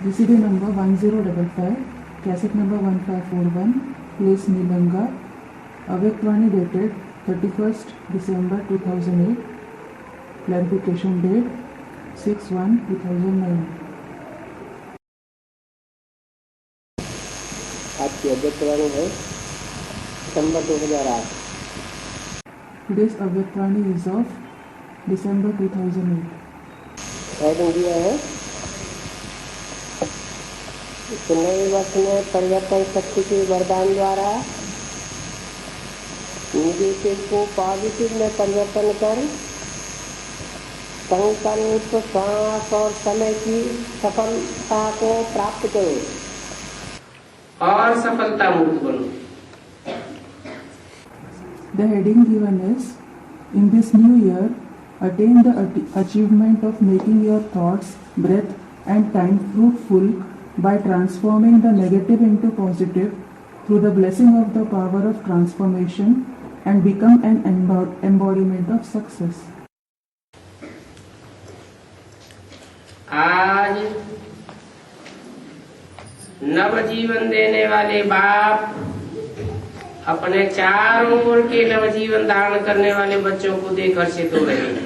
VCD number 1055, cassette number 1541, place Nilanga, Avyaktvani dated 31st December 2008, clarification date 6/1/2009. आपकी अव्यक्तवाणी है दिसंबर 2008। Today's Avyaktvani is of December 2008. Heading दिया है इस नए वर्ष में परिवर्तन शक्ति के वरदान द्वारा नेगेटिव को पॉजिटिव में परिवर्तन कर संकल्प, श्वास और समय की सफलता को प्राप्त करो और सफलता मुक्त बनो। The heading given is, in this new year, attain the achievement of making your thoughts, breath and time fruitful by transforming the negative into positive through the blessing of the power of transformation and become an embodiment of success. आज नवजीवन देने वाले बाप अपने चारों ओर के नवजीवन धारण करने वाले बच्चों को देख हर्षित हो रहे हैं।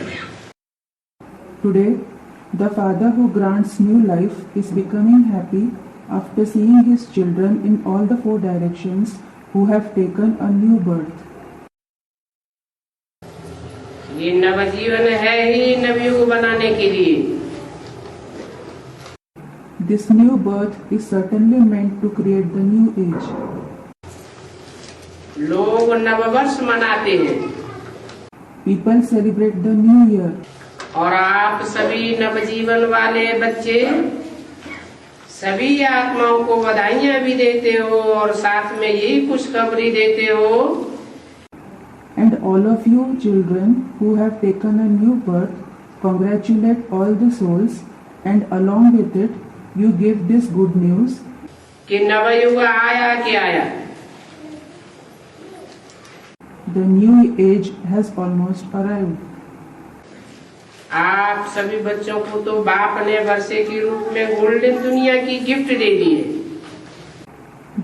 Today, the Father who grants new life is becoming happy after seeing his children in all the 4 directions who have taken a new birth. ये नवजीवन है ही नवयुग बनाने के लिए। This new birth is certainly meant to create the new age. लोग नववर्ष मनाते हैं People celebrate the new year. और आप सभी नवजीवन वाले बच्चे सभी आत्माओं को बधाइयां भी देते हो और साथ में यही खुशखबरी देते हो। And all of you children who have taken a new birth congratulate all the souls, and along with it you give this good news कि नवयुग आया कि आया। The new age has almost arrived. आप सभी बच्चों को तो बाप ने वर्षे के रूप में गोल्डन दुनिया की गिफ्ट दे दी है।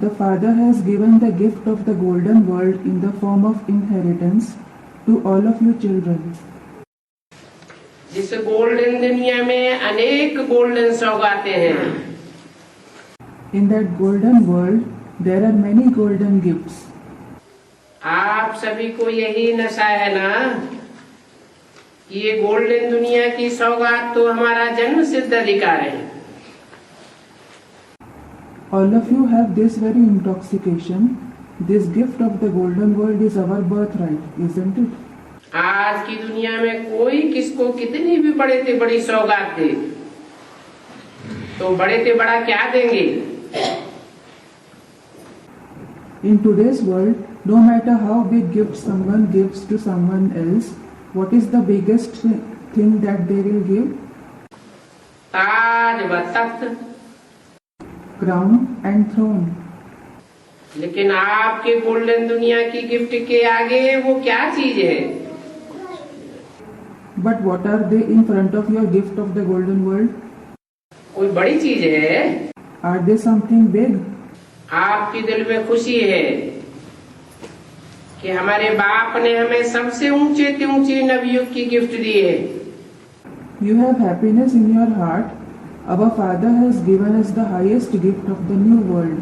The Father has given the gift of the golden world in the form of inheritance to all of you children. जिस गोल्डन दुनिया में अनेक गोल्डन सौगातें हैं। In that golden world there are many golden gifts. आप सभी को यही नशा है ना कि ये गोल्डन दुनिया की सौगात तो हमारा जन्म सिद्ध अधिकार है। All of you have this very intoxication. This gift of the golden world is our birthright, isn't it? आज की दुनिया में कोई किसको कितनी भी बड़े से बड़ी सौगात दे तो बड़े से बड़ा क्या देंगे? In today's world, no matter how big gift someone gives to someone else, what is the biggest thing that they will give? ताज व तख्त, Crown and throne. लेकिन आपके गोल्डन दुनिया की गिफ्ट के आगे वो क्या चीज है? But what are they in front of your gift of the golden world? कोई बड़ी चीज है? Are they something big? आपके दिल में खुशी है कि हमारे बाप ने हमें सबसे ऊंचे से ऊंचे नवयुग की गिफ्ट दी है। You have happiness in your heart. Our Father has given us the highest gift of the new world.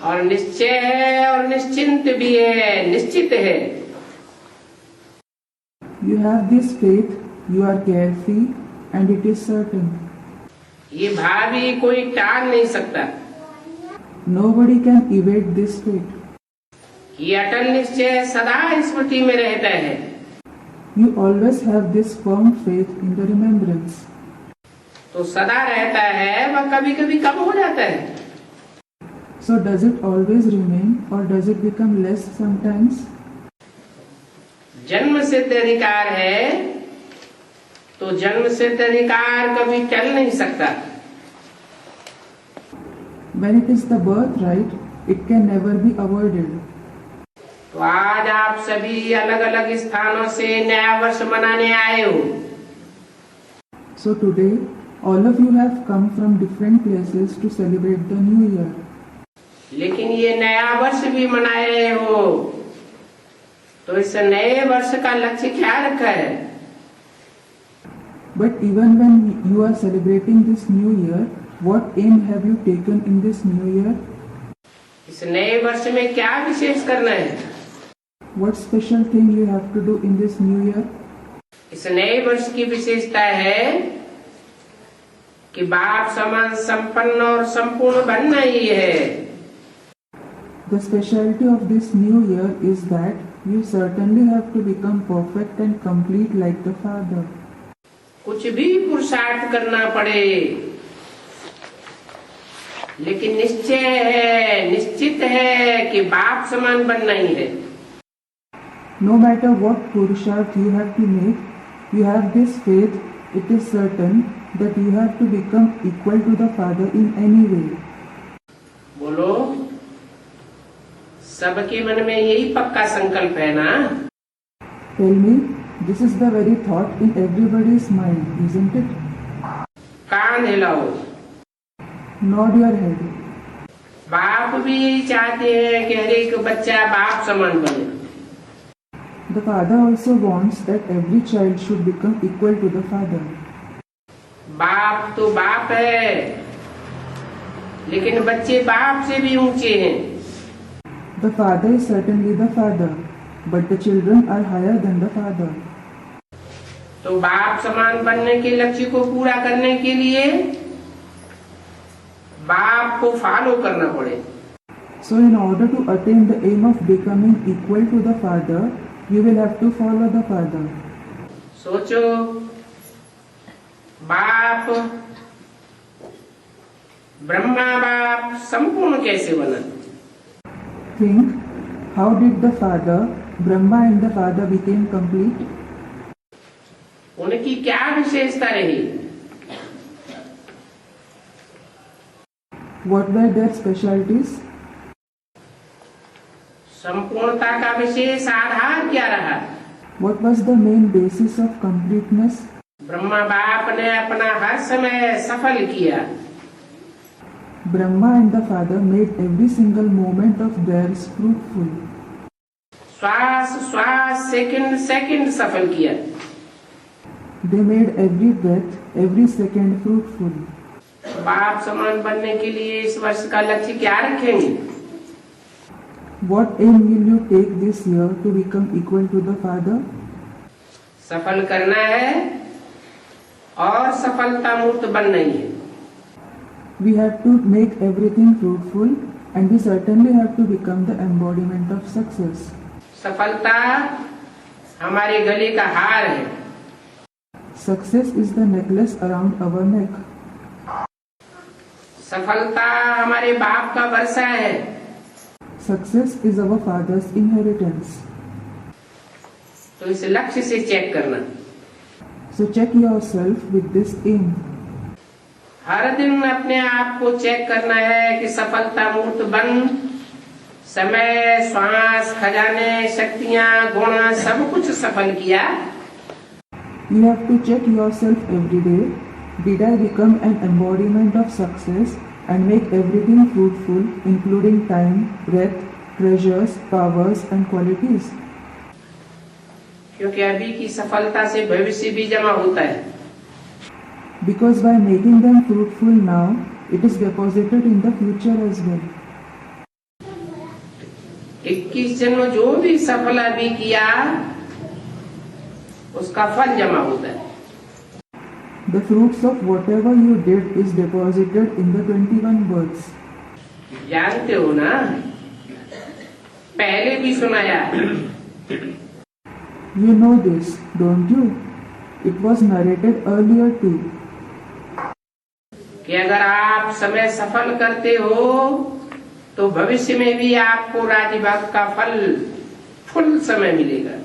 और निश्चय है और निश्चिंत भी है, निश्चित है। You have this faith, you are carefree, and it is certain. ये भावी कोई टाल नहीं सकता। Nobody can evade this fate. ये अटल निश्चय सदा स्मृति में रहता है। You always have this firm faith in the remembrance. तो सदा रहता है, वह कभी कभी कम हो जाता है। So does it always remain or does it become less sometimes? जन्म सिद्ध अधिकार है तो जन्म सिद्ध अधिकार कभी टल नहीं सकता। When it is the birthright, it can never be avoided. तो आज आप सभी अलग अलग स्थानों से नया वर्ष मनाने आए हो। So today, All of you have come from different places to celebrate the new year. लेकिन ये नया वर्ष भी मना रहे हो, तो इस नए वर्ष का लक्ष्य क्या रखा है? But even when you are celebrating this new year, what aim have you taken in this new year? इस नए वर्ष में क्या विशेष करना है? What special thing you have to do in this new year? इस नए वर्ष की विशेषता है कि बाप समान संपन्न और संपूर्ण बनना ही है। The specialty of this new year is that you certainly have to become perfect and complete like the Father. कुछ भी पुरुषार्थ करना पड़े, लेकिन निश्चित है कि बाप समान बनना ही है। No matter what purusharth you have to make, you have this faith, it is certain that you have to become equal to the Father in any way. बोलो, सबके मन में यही पक्का संकल्प है ना? Tell me, this is the very thought in everybody's mind, isn't it? कान हिलाओ। Nod your head. बाप भी यही चाहते हैं कि हर एक बच्चा बाप समान बने। The Father also wants that every child should become equal to the Father. बाप तो बाप है, लेकिन बच्चे बाप से भी ऊंचे हैं। The Father is certainly the Father, but the children are higher than the Father. तो बाप समान बनने के लक्ष्य को पूरा करने के लिए बाप को फॉलो करना पड़े। So in order to attain the aim of becoming equal to the Father, you will have to follow the Father. सोचो, बाप ब्रह्मा बाप संपूर्ण कैसे बना? Think, how did the Father, Brahma and the Father became complete? उनकी क्या विशेषता रही? What were their specialties? संपूर्णता का विशेष आधार क्या रहा? What was the main basis of completeness? Brahma बाप ने अपना हर समय सफल किया। Brahma and the Father made every single moment of theirs fruitful. श्वास श्वास सेकंड सफल किया। They made every breath, every second fruitful. बाप समान बनने के लिए इस वर्ष का लक्ष्य क्या रखेंगे? What aim will you take this year to become equal to the Father? सफल करना है और सफलता मूर्त बनना ही है। We have to make everything fruitful, and we certainly have to become the embodiment of success. सफलता हमारे गले का हार है। Success is the necklace around our neck. सफलता हमारे बाप का वर्षा है। Success is our Father's inheritance. तो इस लक्ष्य से चेक करना। So check yourself with this aim. हर दिन अपने आप को चेक करना है कि सफलता मूर्त बन समय श्वास खजाने शक्तियां गुण सब कुछ सफल किया। You have to check yourself every day. Did I become an embodiment of success and make everything fruitful, including time, breath, treasures, powers and qualities? क्योंकि अभी की सफलता से भविष्य भी जमा होता है। Because by making them fruitful now, it is deposited in the future as well. 21 जन्म जो भी सफल अभी किया उसका फल जमा होता है। The fruits of whatever you did is deposited in the 21 births. जानते हो ना, पहले भी सुनाया। You know this, don't you? It was narrated earlier too. कि अगर आप समय सफल करते हो तो भविष्य में भी आपको राजभाग का फल फुल समय मिलेगा।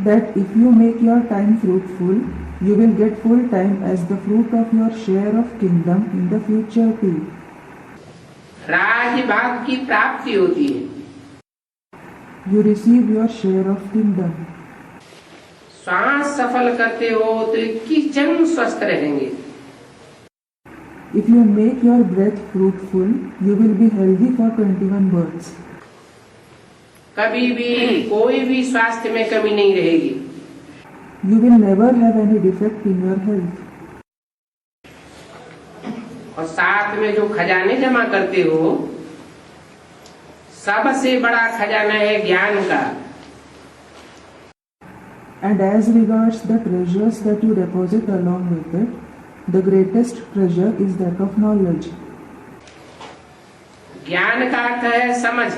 That if you make your time fruitful, you will get full time as the fruit of your share of kingdom in the future too. Rajbag की प्राप्ति होती है। You receive your share of kingdom. श्वास सफल करते हो तो 21 जन्म स्वस्थ रहेंगे। If you make your breath fruitful, you will be healthy for 21 births. कभी भी कोई भी स्वास्थ्य में कमी नहीं रहेगी। You will never have any defect in your health. और साथ में जो खजाने जमा करते हो, सबसे बड़ा खजाना है ज्ञान का। And as regards the treasures that you deposit along with it, the greatest treasure is that of knowledge. ज्ञान का अर्थ है समझ।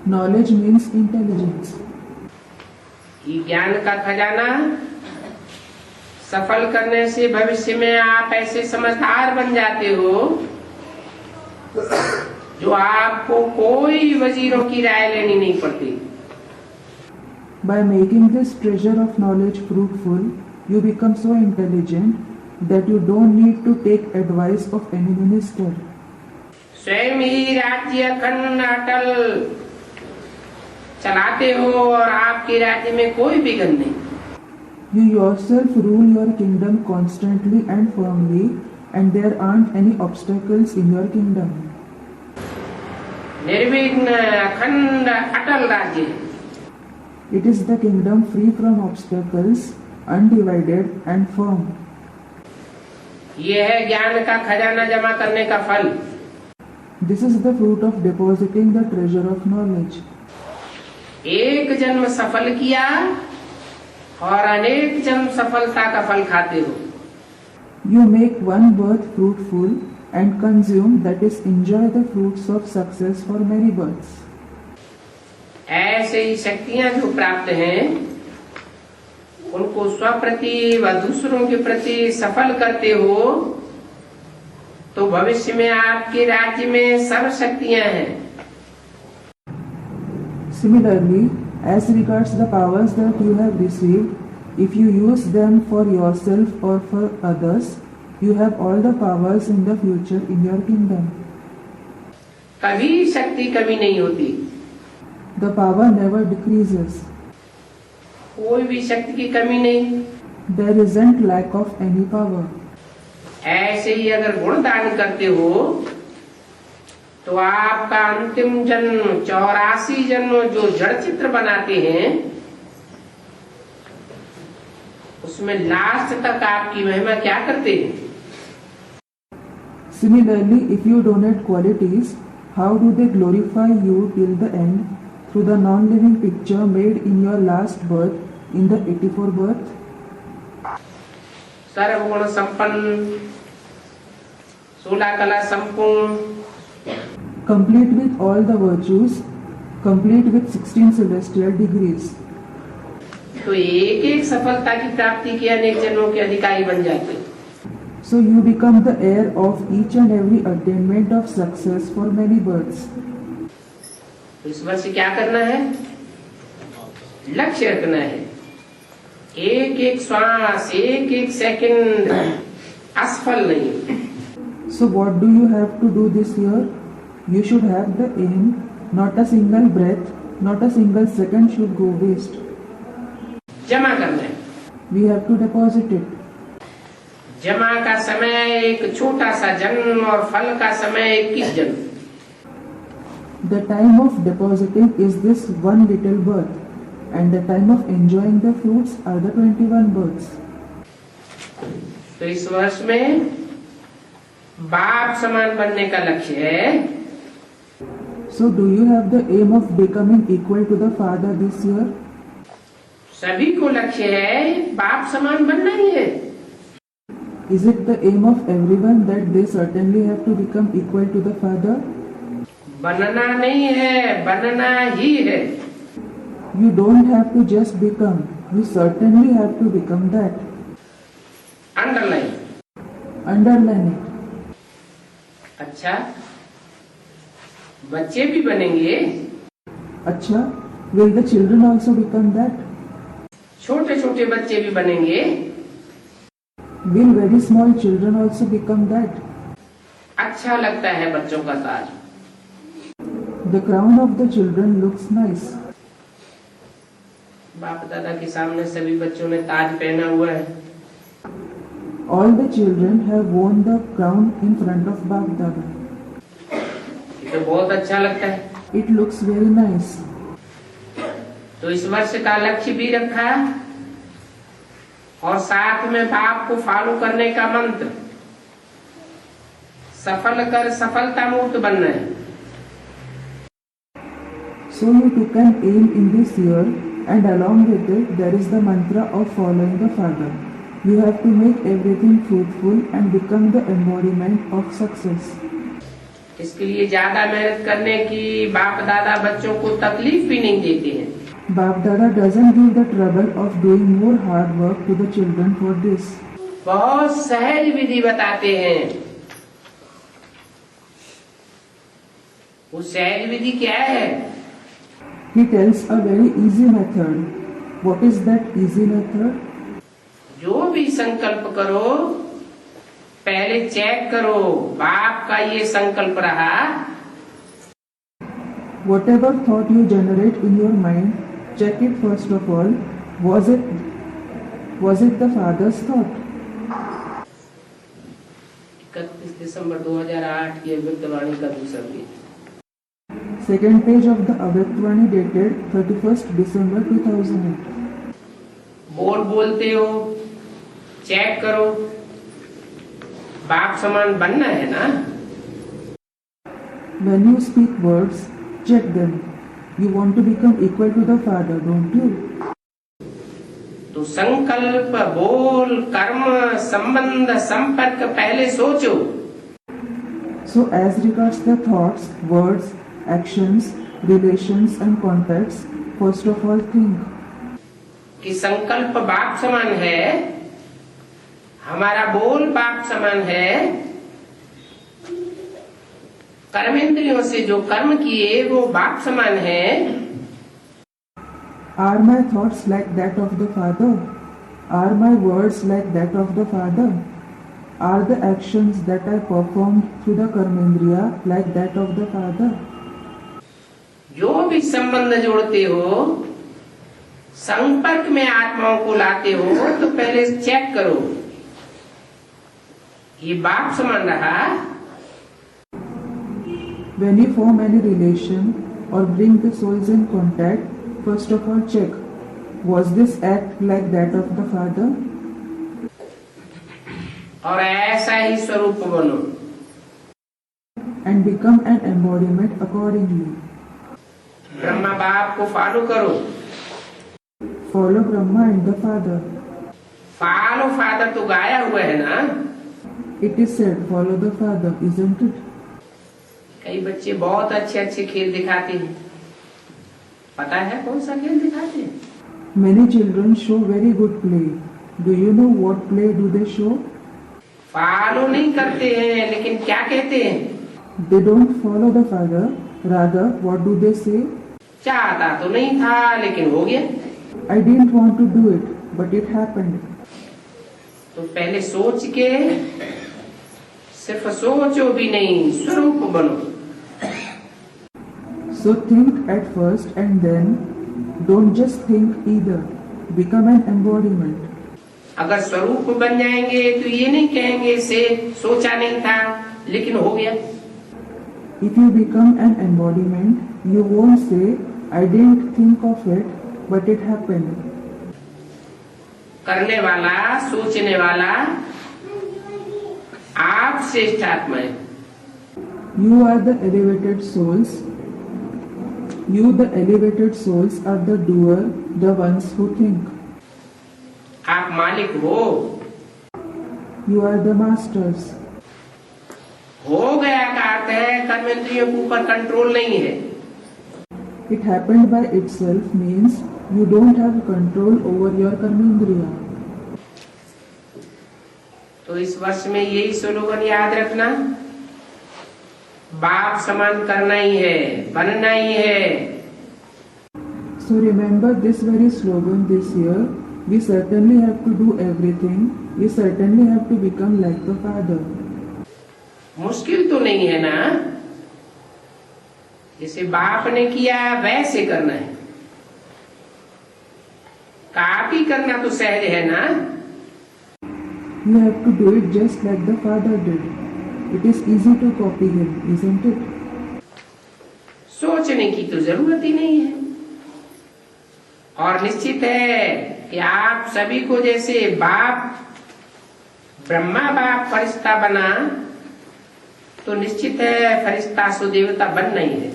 Knowledge means intelligence. ये ज्ञान का खजाना सफल करने से भविष्य में आप ऐसे समझदार बन जाते हो जो आपको कोई वजीरों की राय लेनी नहीं पड़ती। By making this treasure of knowledge fruitful, you become so intelligent that you don't need to take advice of any minister. स्वयं ही राज्य अखंड अटल चलाते हो और आपके राज्य में कोई विघ्न नहीं। You yourself rule your kingdom constantly and firmly, and there aren't any obstacles in your kingdom. निर्विघ्न अखंड अटल राज्य। It is the kingdom free from obstacles, undivided and firm. यह है ज्ञान का खजाना जमा करने का फल। This is the fruit of depositing the treasure of knowledge. एक जन्म सफल किया और अनेक जन्म सफलता का फल खाते हो। You make one birth fruitful and consume, that is, enjoy the fruits of success for many births. ऐसे ही शक्तियां जो प्राप्त हैं उनको स्वप्रति व दूसरों के प्रति सफल करते हो तो भविष्य में आपके राज्य में सर्व शक्तियां हैं। Similarly, as regards the powers that you have received, if you use them for yourself or for others, you have all the powers in the future in your kingdom. कभी शक्ति कमी नहीं होती। The power never decreases. कोई भी शक्ति की कमी नहीं। There isn't lack of any power. ऐसे ही अगर गुण दान करते हो तो आपका अंतिम जन्म 84 जन्म जो जड़ चित्र बनाते हैं उसमें लास्ट तक आपकी महिमा क्या करते हैं? Similarly, if you donate qualities, how do they glorify you till the end through the non-living picture made in your last birth in the 84 birth? सर्वगुण संपन्न, 16 कला संपूर्ण, Complete with all the virtues, complete with 16 celestial degrees. तो एक एक सफलता की प्राप्ति के अनेक जन्मों के अधिकारी बन जाते। So you become the heir of each and every attainment of success for many births. तो इस वर्ष क्या करना है? लक्ष्य रखना है। एक एक श्वास, एक एक सेकंड असफल नहीं। So what do you have to do this year? You should have the aim, not a single breath, not a single second should go waste. जमा करना है। We have to deposit it. जमा का समय एक छोटा सा जन्म और फल का समय 21 जन्म। The time of depositing is this one little birth, and the time of enjoying the fruits are the 21 births. तो इस वर्ष में बाप समान बनने का लक्ष्य है। So do you have the aim of becoming equal to the Father this year? सभी को लक्ष्य है बाप समान बनना ही है। Is it the aim of everyone that they certainly have to become equal to the Father? बनना नहीं है, बनना ही है। You don't have to just become, you certainly have to become that. Underline. Underline it. अच्छा, बच्चे भी बनेंगे। Acha, will the children also become that? छोटे छोटे बच्चे भी बनेंगे। Will very small children also become that? अच्छा लगता है बच्चों का ताज। The crown of the children looks nice. बाप दादा के सामने सभी बच्चों ने ताज पहना हुआ है। All the children have worn the crown in front of Bap Dada. ये तो बहुत अच्छा लगता है। It looks very nice. तो इस वर्ष का लक्ष्य भी रखा और साथ में बाप को फॉलो करने का मंत्र, सफल कर सफलता मूर्त बनना है। So you took an aim in this year, and along with it there is the mantra of following the Father. You have to make everything fruitful and become the embodiment of success. इसके लिए ज्यादा मेहनत करने की बाप दादा बच्चों को तकलीफ भी नहीं देते हैं। Bap Dada doesn't give the trouble of doing more hard work to the children for this. बहुत सहज विधि बताते हैं। वो सहज विधि क्या है? He tells a very easy method. What is that easy method? जो भी संकल्प करो पहले चेक करो बाप का ये संकल्प रहा। Whatever thought you generate in your mind, check it first of all. Was it the Father's thought? 31 दिसंबर 2008 की अव्यक्तवाणी का दूसरा page. Second page of the Avyaktvani dated 31st December 2008. बोलते हो, चेक करो, बाप समान बनना है ना। When you speak words, check them. You want to become equal to the Father, don't you? तो संकल्प, बोल, कर्म, संबंध, संपर्क पहले सोचो। So as regards the thoughts, words, actions, relations and contacts, first of all think. कि संकल्प बाप समान है, हमारा बोल बाप समान है, कर्मेंद्रियों से जो कर्म किए वो बाप समान है। Are my thoughts like that of the Father? Are my words like that of the Father? Are the actions that I performed through the Karmendriya like that of the Father? जो भी संबंध जोड़ते हो, संपर्क में आत्माओं को लाते हो, तो पहले चेक करो ये बाप समान रहा। When you form any relation or bring the souls in contact, first of all check, was this act like that of the Father? और ऐसा ही स्वरूप बनो। And become an embodiment accordingly. Brahma बाप को फॉलो करो। Follow Brahma and the Father. Follow father तो गाया हुआ है ना। It is said, follow the Father, isn't it? कई बच्चे बहुत अच्छे अच्छे खेल दिखाते हैं। पता है कौन सा खेल दिखाते हैं? Many children show very good play. Do you know what play do they show? Follow नहीं करते हैं, लेकिन क्या कहते हैं? They don't follow the Father. Rather, what do they say? चाहता तो नहीं था, लेकिन हो गया। I didn't want to do it, but it happened. तो पहले सोच के, सिर्फ सोचो भी नहीं, स्वरूप बनो। So think at first and then don't just think either. Become an embodiment. अगर स्वरूप बन जाएंगे तो ये नहीं कहेंगे से सोचा नहीं था, लेकिन हो गया। If you become an embodiment, you won't say, I didn't think of it, but it happened. करने वाला, सोचने वाला आप श्रेष्ठ आत्मा है। You are the elevated souls. You, the elevated souls, are the doer, the ones who think. आप मालिक हो। You are the masters. हो गया का अर्थ है कर्मेंद्रियों के ऊपर कंट्रोल नहीं है। It happened by itself means you don't have control over your karmendriya. तो इस वर्ष में यही स्लोगन याद रखना, बाप समान करना ही है, बनना ही है। So remember this very slogan this year. We certainly have to do everything. We certainly have to become like the Father. मुश्किल तो नहीं है ना, जैसे बाप ने किया वैसे करना है। कॉपी करना तो सहज है ना। You have to do it just like the Father did. It is easy to copy him, isn't it? सोचने की तो जरूरत ही नहीं है। और निश्चित है कि आप सभी को जैसे बाप ब्रह्मा बाप फरिश्ता बना, तो निश्चित है फरिश्ता सुदेवता बन नहीं है।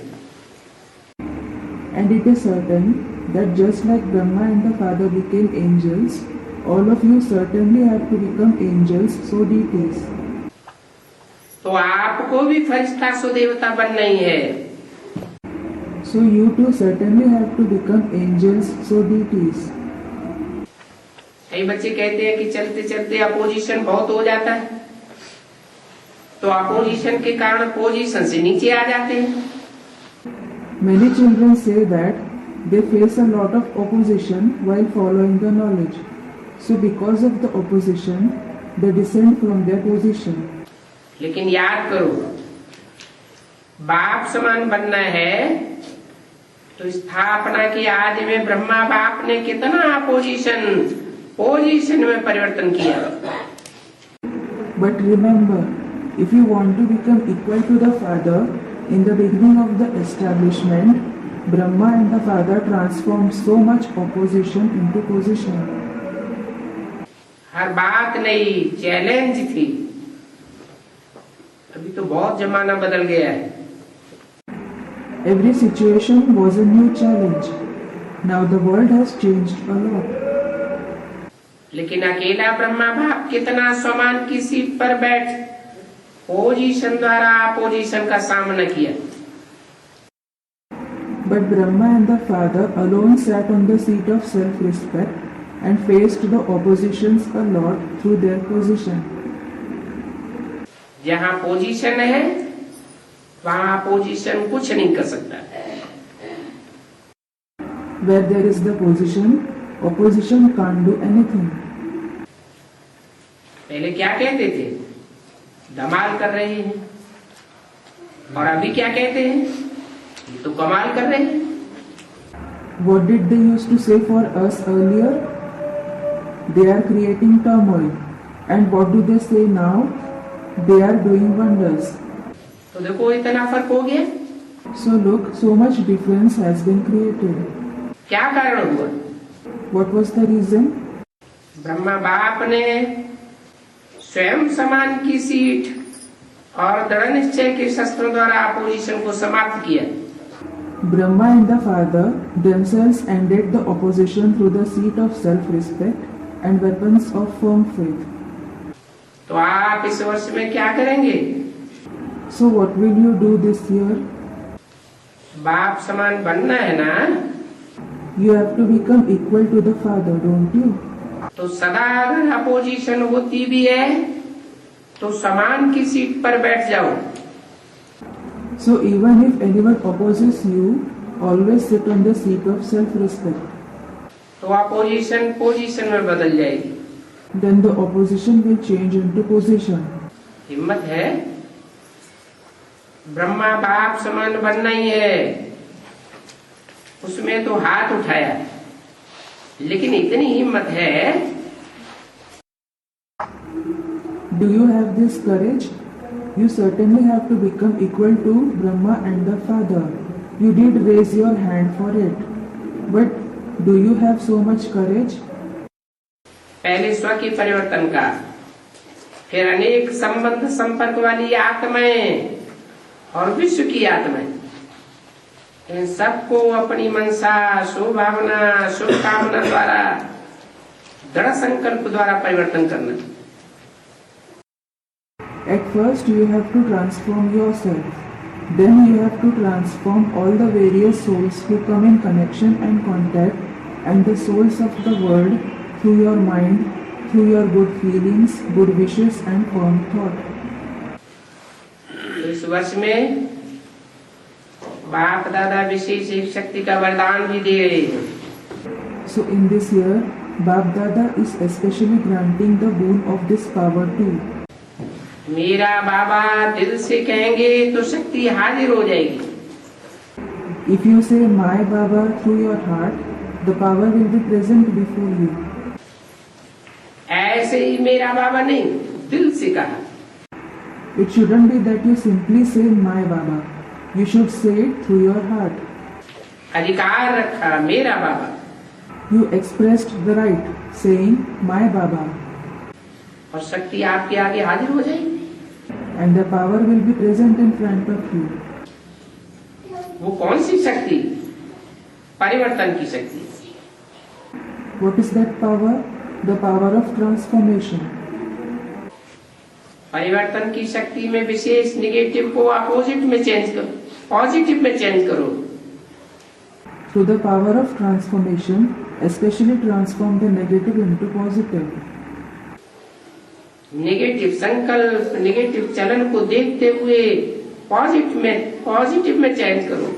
And it is certain that just like Brahma and the Father became angels, all of you certainly have to become angels, so deities. तो आपको भी फरिश्ता सुदेवता बन नहीं है। So you too certainly have to become angels, so deities. कई बच्चे कहते हैं कि चलते चलते अपोजिशन बहुत हो जाता है, तो अपोजिशन के कारण पोजीशन से नीचे आ जाते हैं। Many children say that they face a lot of opposition while following the knowledge. So because of the opposition, they descend from their position. लेकिन याद करो, बाप समान बनना है तो स्थापना की आदि में ब्रह्मा बाप ने कितना पोजीशन में परिवर्तन किया। But remember, if you want to become equal to the Father, in the beginning of the establishment, Brahma and the Father transformed so much opposition into position. हर बात नई चैलेंज थी। अभी तो बहुत जमाना बदल गया है। Every situation was a new challenge. Now the world has changed a lot. लेकिन अकेला ब्रह्मा बाप कितना स्वमान की सीट पर बैठ पोजीशन द्वारा अपोजिशन का सामना किया। But Brahma and the Father alone sat on the seat of self-respect and faced the oppositions a lot through their position. जहाँ पोजीशन है वहाँ अपोजिशन कुछ नहीं कर सकता। Where there is the position, opposition can't do anything. पहले क्या कहते थे? धमाल कर रहे हैं। और अभी क्या कहते हैं? ये तो कमाल कर रहे हैं। What did they used to say for us earlier? They are creating turmoil. And what do they say now? They are doing wonders. तो देखो इतना फर्क हो गया। So look, so much difference has been created. क्या कारण हुआ? What was the reason? Brahma बाप ने स्वयं समान की सीट और दृढ़ निश्चय के शस्त्रों द्वारा अपोजिशन को समाप्त किया। Brahma and the Father themselves ended the opposition through the seat of self-respect and weapons of firm faith. तो आप इस वर्ष में क्या करेंगे? So what will you do this year? बाप समान बनना है ना? You have to become equal to the Father, don't you? तो सदा अगर अपोजिशन होती भी है तो समान की सीट पर बैठ जाओ। So even if anyone opposes you, always sit on the seat of self-respect. तो अपोजिशन पोजीशन में बदल जाएगी। Then the opposition will change into position. हिम्मत है? ब्रह्मा बाप समान बनना ही है, उसमें तो हाथ उठाया। लेकिन इतनी हिम्मत है? Do you have this courage? You certainly have to become equal to Brahma and the Father. You did raise your hand for it. But do you have so much courage? पहले स्व की परिवर्तन का, फिर अनेक संबंध संपर्क वाली आत्माएं और विश्व की आत्माएं, इन सबको अपनी मनसा शुभभावना शुभकामना द्वारा दृढ़ संकल्प द्वारा परिवर्तन करना। At first you have to transform yourself. Then you have to transform all the various souls who come in connection and contact and the souls of the world through your mind, through your good feelings, good wishes and firm thought. इस वर्ष में बाप दादा विशेष एक शक्ति का वरदान भी दे रहे हैं। So in this year, Bap Dada is especially granting the boon of this power too. मेरा बाबा दिल से कहेंगे तो शक्ति हाजिर हो जाएगी। If you say my Baba through your heart, the power will be present before you. ऐसे ही मेरा बाबा नहीं, दिल से कहा। It shouldn't be that you simply say my Baba. You should say it through your heart. अधिकार रखा मेरा बाबा, You expressed the right, saying my Baba, और शक्ति आपके आगे हाजिर हो जाएगी। and the power will be present in front of you. वो कौन सी शक्ति? परिवर्तन की शक्ति। What is that power? The power of transformation. परिवर्तन की शक्ति में विशेष निगेटिव को अपोजिट में चेंज करो, पॉजिटिव में चेंज करो। Through the power of transformation, especially transform the negative into positive. Negative संकल्प, नेगेटिव चलन को देखते हुए पॉजिटिव में चेंज करो।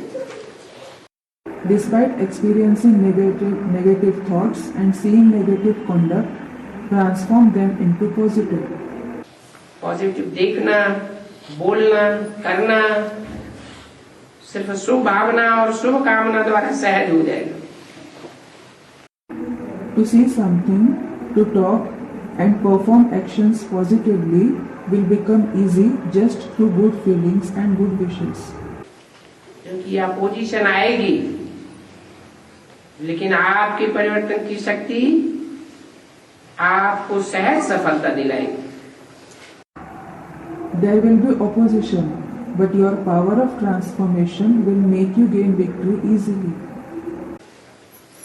Despite experiencing negative thoughts and seeing negative conduct, transform them into positive. Positive देखना, बोलना, करना सिर्फ शुभ भावना और शुभ कामना द्वारा सहज हो जाएगा। To see something, to talk and perform actions positively will become easy just through good feelings and good wishes. क्योंकि अपोजिशन आएगी, लेकिन आपके परिवर्तन की शक्ति आपको सहज सफलता दिलाएगी। There will be opposition, but your power of transformation will make you gain victory easily.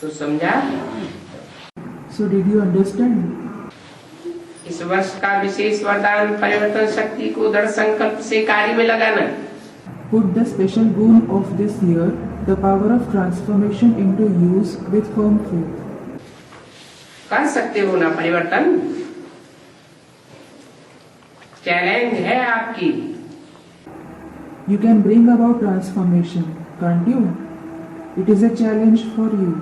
तो समझा? So did you understand? इस वर्ष का विशेष वरदान परिवर्तन शक्ति को दृढ़ संकल्प से कार्य में लगाना। Put the special boon of this year, the power of transformation, into use with firm faith. कर सकते हो ना परिवर्तन? चैलेंज है आपकी। You can bring about transformation, can't you? It is a challenge for you.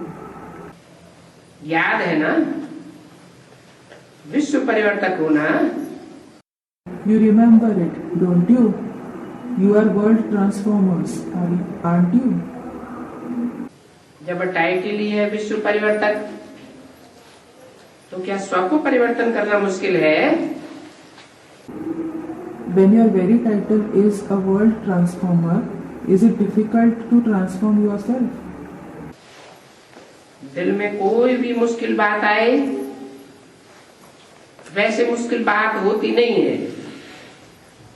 याद है ना? विश्व परिवर्तक होना। You remember it, don't you? You are world transformers, aren't you? जब टाइटल ही है विश्व परिवर्तक, तो क्या स्व को परिवर्तन करना मुश्किल है? When your very title is a world transformer, is it difficult to transform yourself? दिल में कोई भी मुश्किल बात आए, वैसे मुश्किल बात होती नहीं है,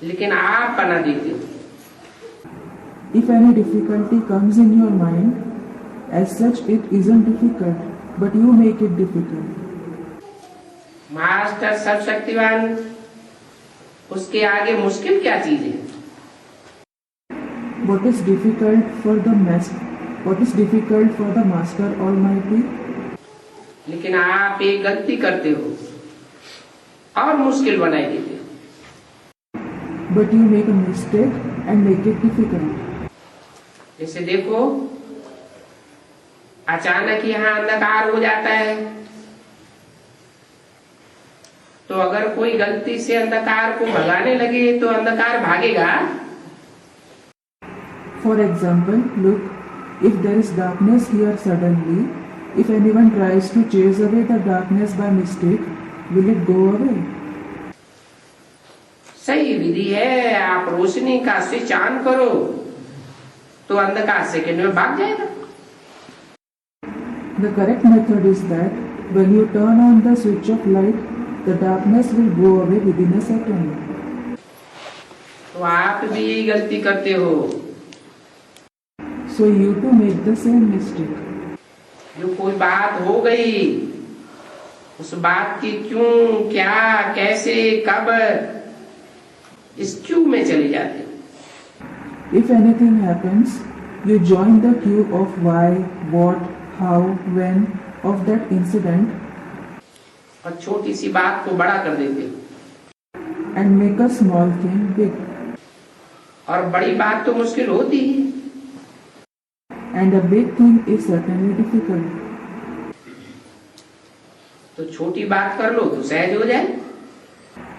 लेकिन आप बना देते हो। If any difficulty comes in your mind, as such it isn't difficult, but you make it difficult. Master सर्वशक्तिवान, उसके आगे मुश्किल क्या चीज है? What is difficult for the Master Almighty? लेकिन आप एक गलती करते हो और मुश्किल बनाई देते हो। But you make a mistake and make it difficult. जैसे देखो, अचानक यहाँ अंधकार हो जाता है, तो अगर कोई गलती से अंधकार को भगाने लगे तो अंधकार भागेगा। For example, look, if there is darkness here suddenly, if anyone tries to chase away the darkness by mistake, will it go away? सही विधि है, आप रोशनी का स्विच ऑन करो तो अंधकार सेकंड में भाग जाएगा। The correct method is that when you turn on the switch of light, the darkness will go away within a second. तो आप भी यही गलती करते हो। So you too make the same mistake. जो कोई बात हो गई, उस बात की क्यों, क्या, कैसे, कब, इस क्यों में चले जाते हो। If anything happens, you join the queue of why, what, how, when of that incident और छोटी सी बात को बड़ा कर देते हो। and make a small thing big. और बड़ी बात तो मुश्किल होती है। And a big thing is certainly difficult. तो छोटी बात कर लो तो सहज हो जाए।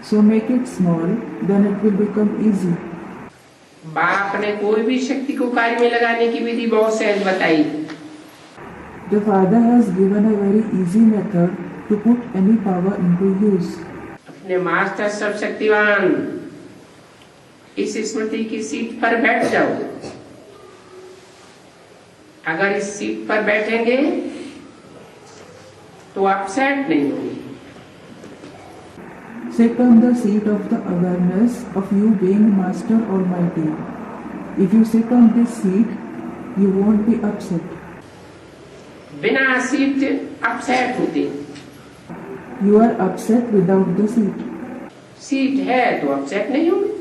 So make it small, then it will become easy. बाप ने कोई भी शक्ति को कार्य में लगाने की विधि बहुत सहज बताई। The Father has given a very easy method to put any power into use. अपने मास्टर सर्वशक्तिवान इस स्मृति की सीट पर बैठ जाओ। अगर इस सीट पर बैठेंगे तो अपसेट नहीं होंगे। Sit on the seat of the awareness of you being Master Almighty. If you sit on this seat, you won't be upset. बिना सीट अपसेट होते। You are upset without the seat. Seat है तो upset नहीं होंगे।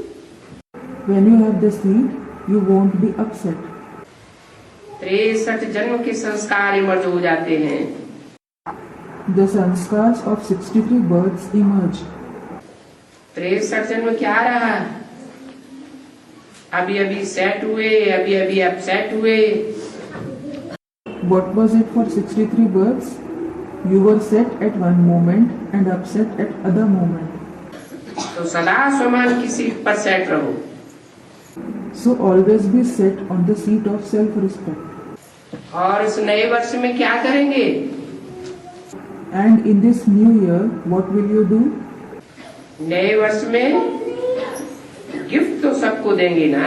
When you have the seat, you won't be upset. 63 जन्म के संस्कार emerge हो जाते हैं। The sanskars of 63 births emerge. 63 जन्म क्या रहा? अभी अभी सेट हुए, अभी अभी अपसेट हुए। What was it for 63 births? You were set at one moment and upset at other moment. तो सदा स्वमान की सीट पर सेट रहो। So always be set on the seat of self-respect. और इस नए वर्ष में क्या करेंगे? And in this new year, what will you do? नए वर्ष में गिफ्ट तो सबको देंगे ना?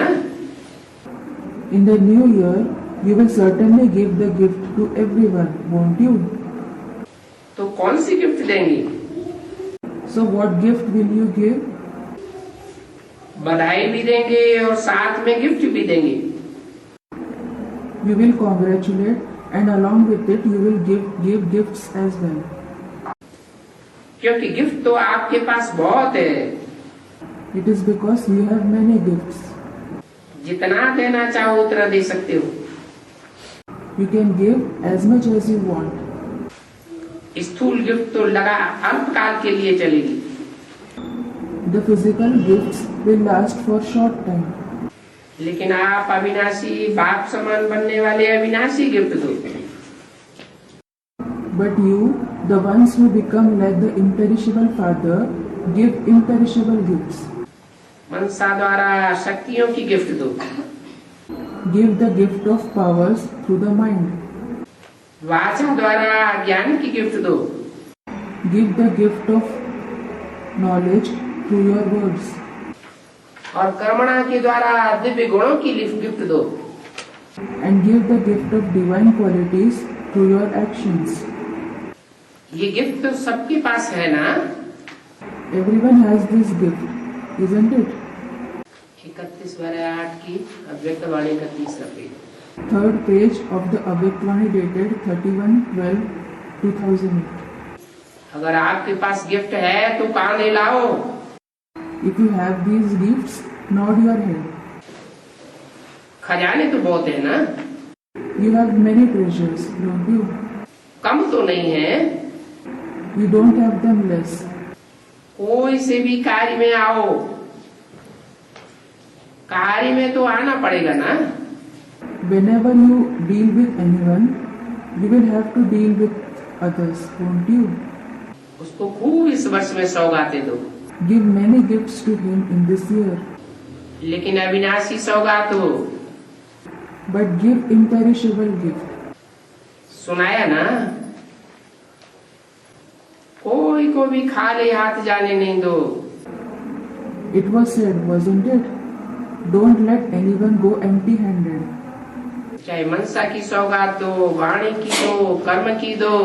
In the new year, you will certainly give the gift to everyone, won't you? तो कौन सी गिफ्ट देंगे? So what gift will you give? बधाई भी देंगे और साथ में गिफ्ट भी देंगे। You will congratulate and along with it you will give gifts as well. क्योंकि गिफ्ट तो आपके पास बहुत है। It is because you have many gifts. जितना देना चाहो उतना दे सकते हो। You can give as much as you want. स्थूल गिफ्ट तो लगा अल्पकाल के लिए चलेगी। The physical gifts will last for short time. लेकिन आप अविनाशी बाप समान बनने वाले अविनाशी गिफ्ट दो। But you, the ones who become like the imperishable Father, give imperishable gifts. मनसा द्वारा शक्तियों की गिफ्ट दो। Give the gift of powers through the mind. वाचा द्वारा ज्ञान की गिफ्ट दो। Give the gift of knowledge through your words. और कर्मणा के द्वारा दिव्य गुणों की गिफ्ट दो। And give the gift of divine qualities through your actions. ये गिफ्ट तो सबके पास है ना? Everyone has this gift, isn't it? 31/8 की अव्यक्तवाणी का तीसरा page. Third page of the Avyaktvani dated 31/12/2008. अगर आपके पास गिफ्ट है तो कान हिलाओ। If you have these gifts, nod your head. खजाने तो बहुत है ना? You have many treasures, don't you? कम तो नहीं है। You don't have them less. कोई से भी कार्य में आओ, कार्य में तो आना पड़ेगा ना? Whenever you deal with anyone, you will have to deal with others, won't you? उसको खूब इस वर्ष में सौगातें दो। Give many gifts to him in this year. लेकिन अविनाशी सौगात हो। But give imperishable gift. सुनाया ना? कोई को भी खाली हाथ जाने नहीं दो। It was said, wasn't it? Don't let anyone go empty-handed. चाहे मनसा की सौगात दो, वाणी की दो, कर्म की दो।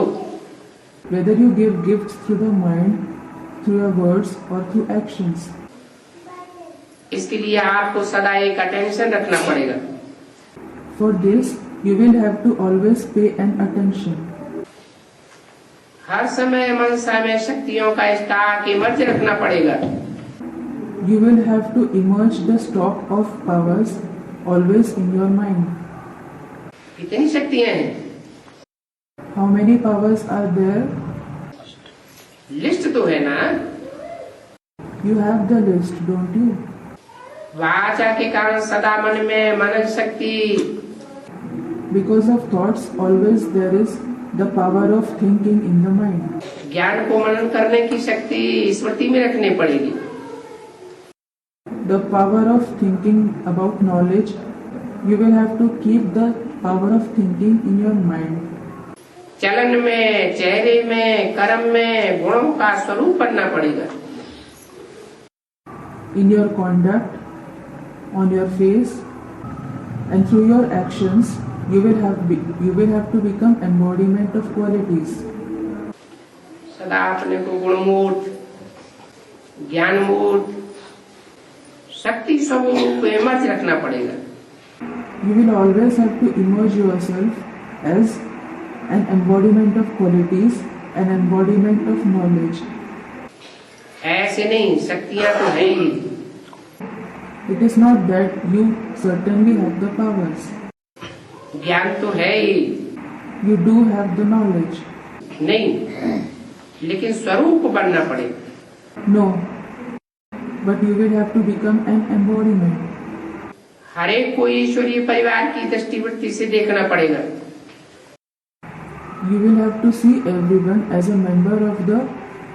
Whether you give gifts through the mind, through your words or through actions. इसके लिए आपको सदा एक अटेंशन रखना पड़ेगा। For this, you will have to always pay an attention. हर समय मनसा में शक्तियों का स्टॉक इमर्ज रखना पड़ेगा। You will have to emerge the stock of powers always in your mind. कितनी शक्तियां हैं? How many powers are there? List तो है ना? You have the list, don't you? वाचा के कारण सदा मन में मनन शक्ति। Because of thoughts, always there is the power of thinking in the mind. ज्ञान को मनन करने की शक्ति स्मृति में रखनी पड़ेगी। The power of thinking about knowledge, you will have to keep the power of thinking in your mind. चलन में, चेहरे में, कर्म में गुणों का स्वरूप बनना पड़ेगा। In your conduct, on your face, and through your actions, you will have to become embodiment of qualities. सदा अपने को गुणमूर्त, ज्ञानमूर्त, शक्ति स्वरूप को इमर्ज रखना पड़ेगा। You will always have to immerse yourself as an embodiment of qualities, an embodiment of knowledge. ऐसे नहीं, शक्तियां तो है ही। It is not that you certainly have the powers. ज्ञान तो है ही। You do have the knowledge. नहीं, लेकिन स्वरूप बनना पड़ेगा। No, but you will have to become an embodiment. हर एक को ईश्वरीय परिवार की दृष्टिवृत्ति से देखना पड़ेगा। You will have to see everyone as a member of the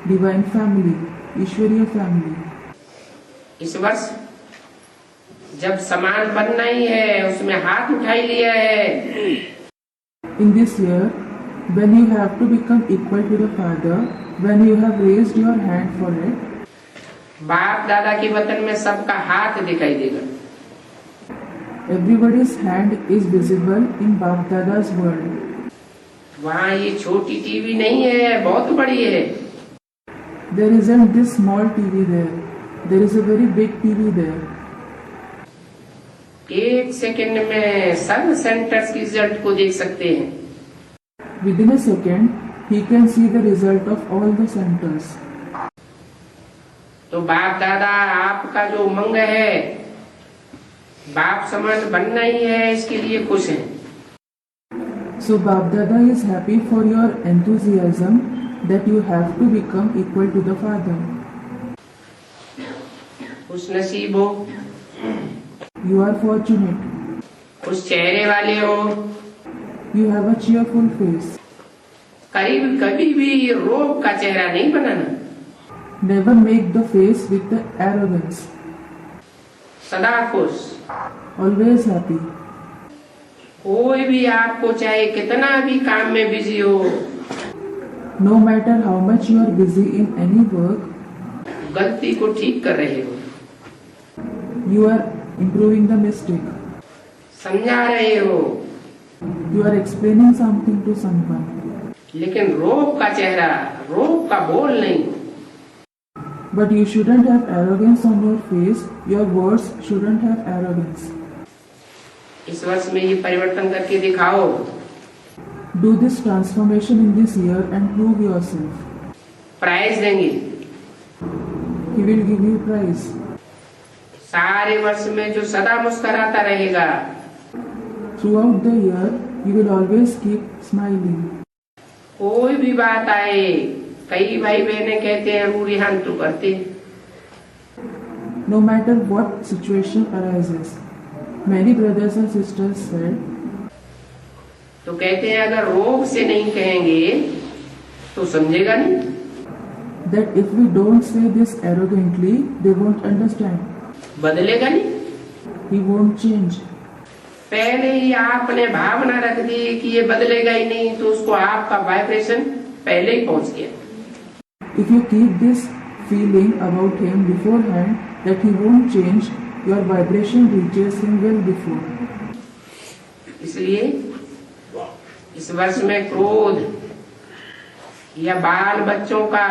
divine family, ईश्वरीय family. इस वर्ष जब समान बनना ही है, उसमें हाथ उठाई लिया है। In this year, when you have to become equal to the Father, when you have raised your hand for it, बाप दादा के वतन में सबका हाथ दिखाई देगा। everybody's hand is visible in Bap Dada's world. वहाँ ये छोटी टीवी नहीं है, बहुत बड़ी है। There isn't this small TV there. There is a very big TV there. एक सेकंड में सब सेंटर्स की रिजल्ट को देख सकते हैं। Within a second, he can see the result of all the centers. तो बाप दादा आपका जो उमंग है, बाप समान बनना ही है, इसके लिए खुश हैं। So Bap Dada is happy for your enthusiasm that you have to become equal to the Father. खुश नसीब हो, You are fortunate. खुश चेहरे वाले हो। You have a cheerful face. करीब कभी भी रोग का चेहरा नहीं बनाना। Never make the face with the arrogance. सदा खुश। Always happy. कोई भी आपको चाहे कितना भी काम में बिजी हो, No matter how much you are busy in any work, गलती को ठीक कर रहे हो, you are improving the mistake. समझा रहे हो, You are explaining something to someone. लेकिन रोग का चेहरा, रोग का बोल नहीं। But you shouldn't have arrogance on your face. Your words shouldn't have arrogance. इस वर्ष में ये परिवर्तन करके दिखाओ। Do this transformation in this year and prove yourself. Prize देंगे। He will give you prize. सारे वर्ष में जो सदा मुस्कुराता रहेगा, Throughout the year, you will always keep smiling. कोई भी बात आए, कई भाई बहने कहते हैं रूढ़ियान तो करते हैं। No matter what situation arises, many brothers and sisters said, तो कहते हैं अगर रोग से नहीं कहेंगे तो समझेगा नहीं। that if we don't say this arrogantly, they won't understand. बदलेगा नहीं। He won't change. पहले ही आपने भावना रख दी कि ये बदलेगा ही नहीं, तो उसको आपका वाइब्रेशन पहले ही पहुंच गया। If you keep this feeling about him beforehand that he won't change, your vibration reaches him well before. इसलिए इस वर्ष में क्रोध या बाल बच्चों का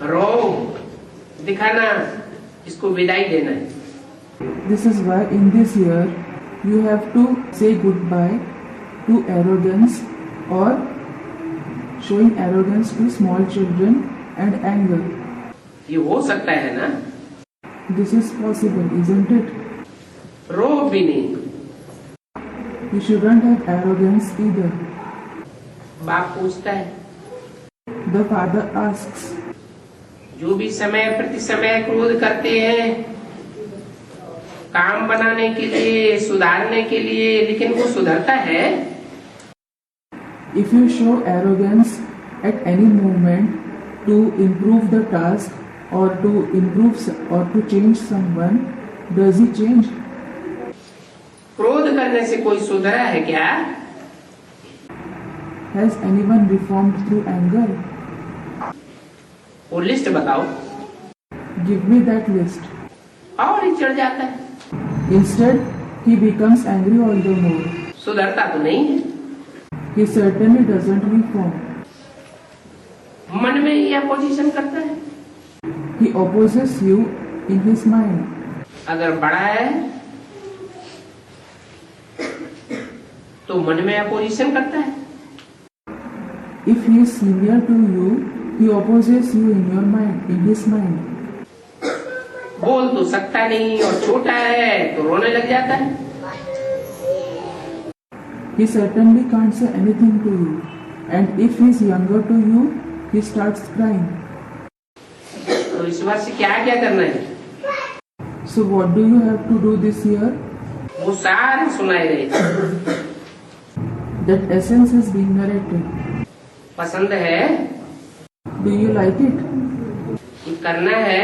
रोग दिखाना, इसको विदाई देना है। This is why in this year you have to say goodbye to arrogance or showing arrogance to small children and anger. ये हो सकता है ना? This is possible, isn't it? रोग भी नहीं। You shouldn't have arrogance either. बाप पूछता है, The father asks, जो भी समय प्रति समय क्रोध करते हैं काम बनाने के लिए, सुधारने के लिए, लेकिन वो सुधरता है? if you show arrogance at any moment to improve the task or to change someone, does he change? क्रोध करने से कोई सुधरा है क्या? Has anyone reformed through anger? वो लिस्ट बताओ। Give me that list. और ही चढ़ जाता है, Instead, he becomes angry all the more. सुधरता तो नहीं है। He certainly doesn't reform. मन में ही अपोजिशन करता है। He opposes you in his mind. अगर बड़ा है तो मन में अपोजिशन करता है। If he is senior to you, he opposes you in your mind, in his mind. बोल तो सकता नहीं और छोटा है तो रोने लग जाता है। He certainly can't say anything to you. And if he is younger to you, he starts crying. तो इस वर्ष क्या क्या करना है? So what do you have to do this year? वो सारे सुनाए रहे। That essence is being narrated. पसंद है, Do you like it? ये करना है,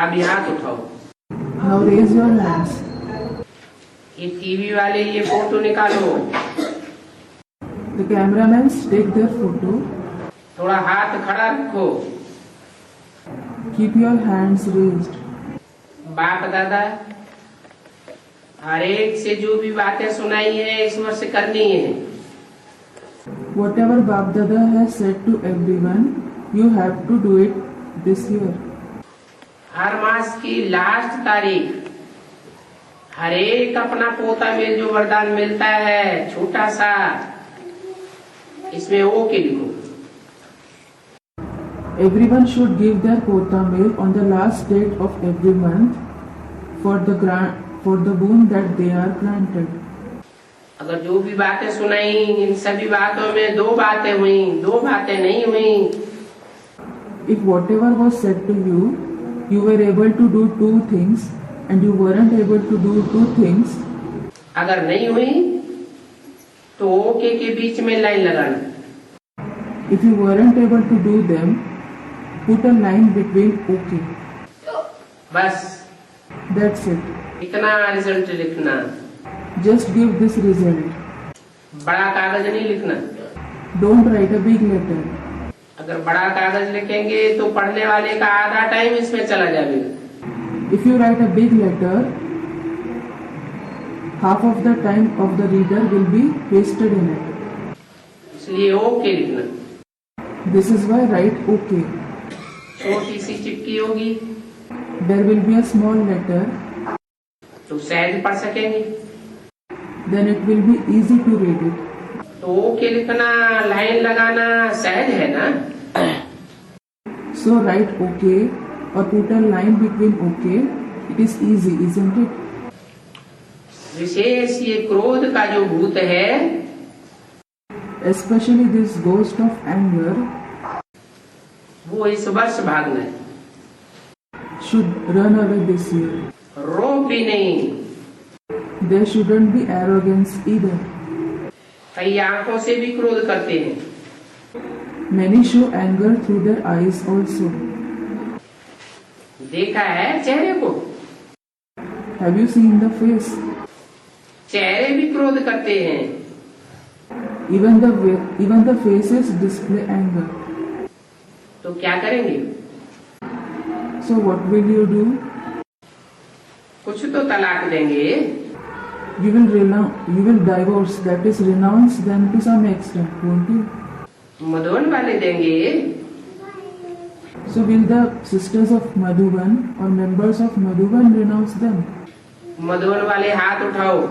अभी हाथ उठाओ। Now raise your hands. ये टीवी वाले ये फोटो निकालो। The cameramen take their photo. थोड़ा हाथ खड़ा रखो। Keep your hands raised. बाप दादा हर एक से जो भी बातें सुनाई है इस वर्ष करनी है। Whatever Bap Dada has said to everyone, you have to do it this year. हर मास की लास्ट तारीख हर एक अपना पोता में जो वरदान मिलता है छोटा सा, इसमें ओके लिखो। Everyone should give their quota meal on the last date of every month for the boon that they are granted. अगर जो भी बातें सुनाई इन सभी बातों में दो बातें हुई, दो बातें नहीं हुई। If whatever was said to you, you were able to do two things and you weren't able to do two things. अगर नहीं हुई तो ओके के बीच में लाइन लगाना। If you weren't able to do them, put a line between okay. बस That's it. इतना result लिखना। Just give this result. बड़ा कागज नहीं लिखना। Don't write a big letter. अगर बड़ा कागज लिखेंगे तो पढ़ने वाले का आधा टाइम इसमें चला जाएगा। If you write a big letter, half of the time of the reader will be wasted in it. इसलिए ओके लिखना। This is why write okay. छोटी सी चिट्ठी होगी There will be a small letter, तो सहज पढ़ सकेंगे। then it will be easy to read it. तो ओके लिखना, लाइन लगाना सहज है ना? So write okay or put a line between okay. It is easy, isn't it? विशेष ये क्रोध का जो भूत है, Especially this ghost of anger वो इस वर्ष भागना है। should run away this year. रोब भी नहीं। There shouldn't be arrogance either. कई आंखों से भी क्रोध करते हैं। Many show anger through their eyes also. देखा है चेहरे को? Have you seen the face? चेहरे भी क्रोध करते हैं। Even the faces display anger. तो क्या करेंगे? So what will you do? कुछ तो तलाक देंगे। You will divorce, that is renounce them to some extent, won't you? Madhuban वाले देंगे। So will the sisters of Madhuban or members of Madhuban renounce them? Madhuban वाले हाथ उठाओ।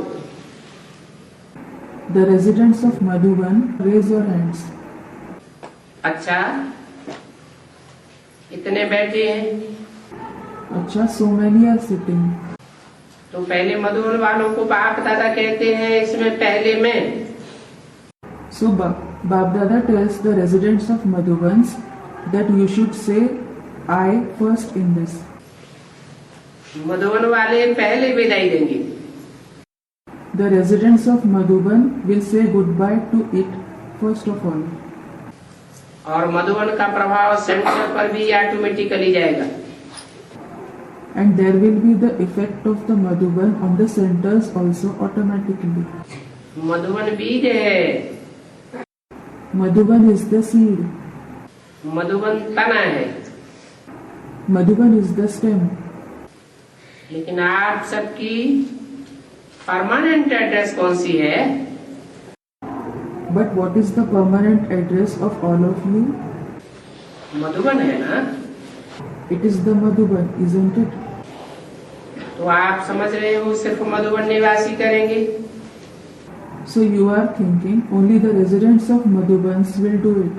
The residents of Madhuban, raise your hands. अच्छा, इतने बैठे हैं। Acha, so many are sitting. तो पहले मधुबन वालों को बाप दादा कहते हैं इसमें पहले में। So Bap Dada tells the residents of Madhubans that you should say I first in this. Madhuban वाले पहले विदाई देंगे। The residents of Madhuban will say goodbye to it first of all. और मधुबन का प्रभाव सेंटर पर भी ऑटोमेटिकली जाएगा। and there will be the effect of the Madhuban on the centers also automatically. Madhuban बीज है, Madhuban is the seed. Madhuban तना है, Madhuban is the stem. लेकिन आप सबकी परमानेंट एड्रेस कौन सी है? But what is the permanent address of all of you? Madhuban है ना? It is the Madhuban, isn't it? तो आप समझ रहे हो सिर्फ मधुबन निवासी करेंगे? So you are thinking only the residents of Madhubans will do it.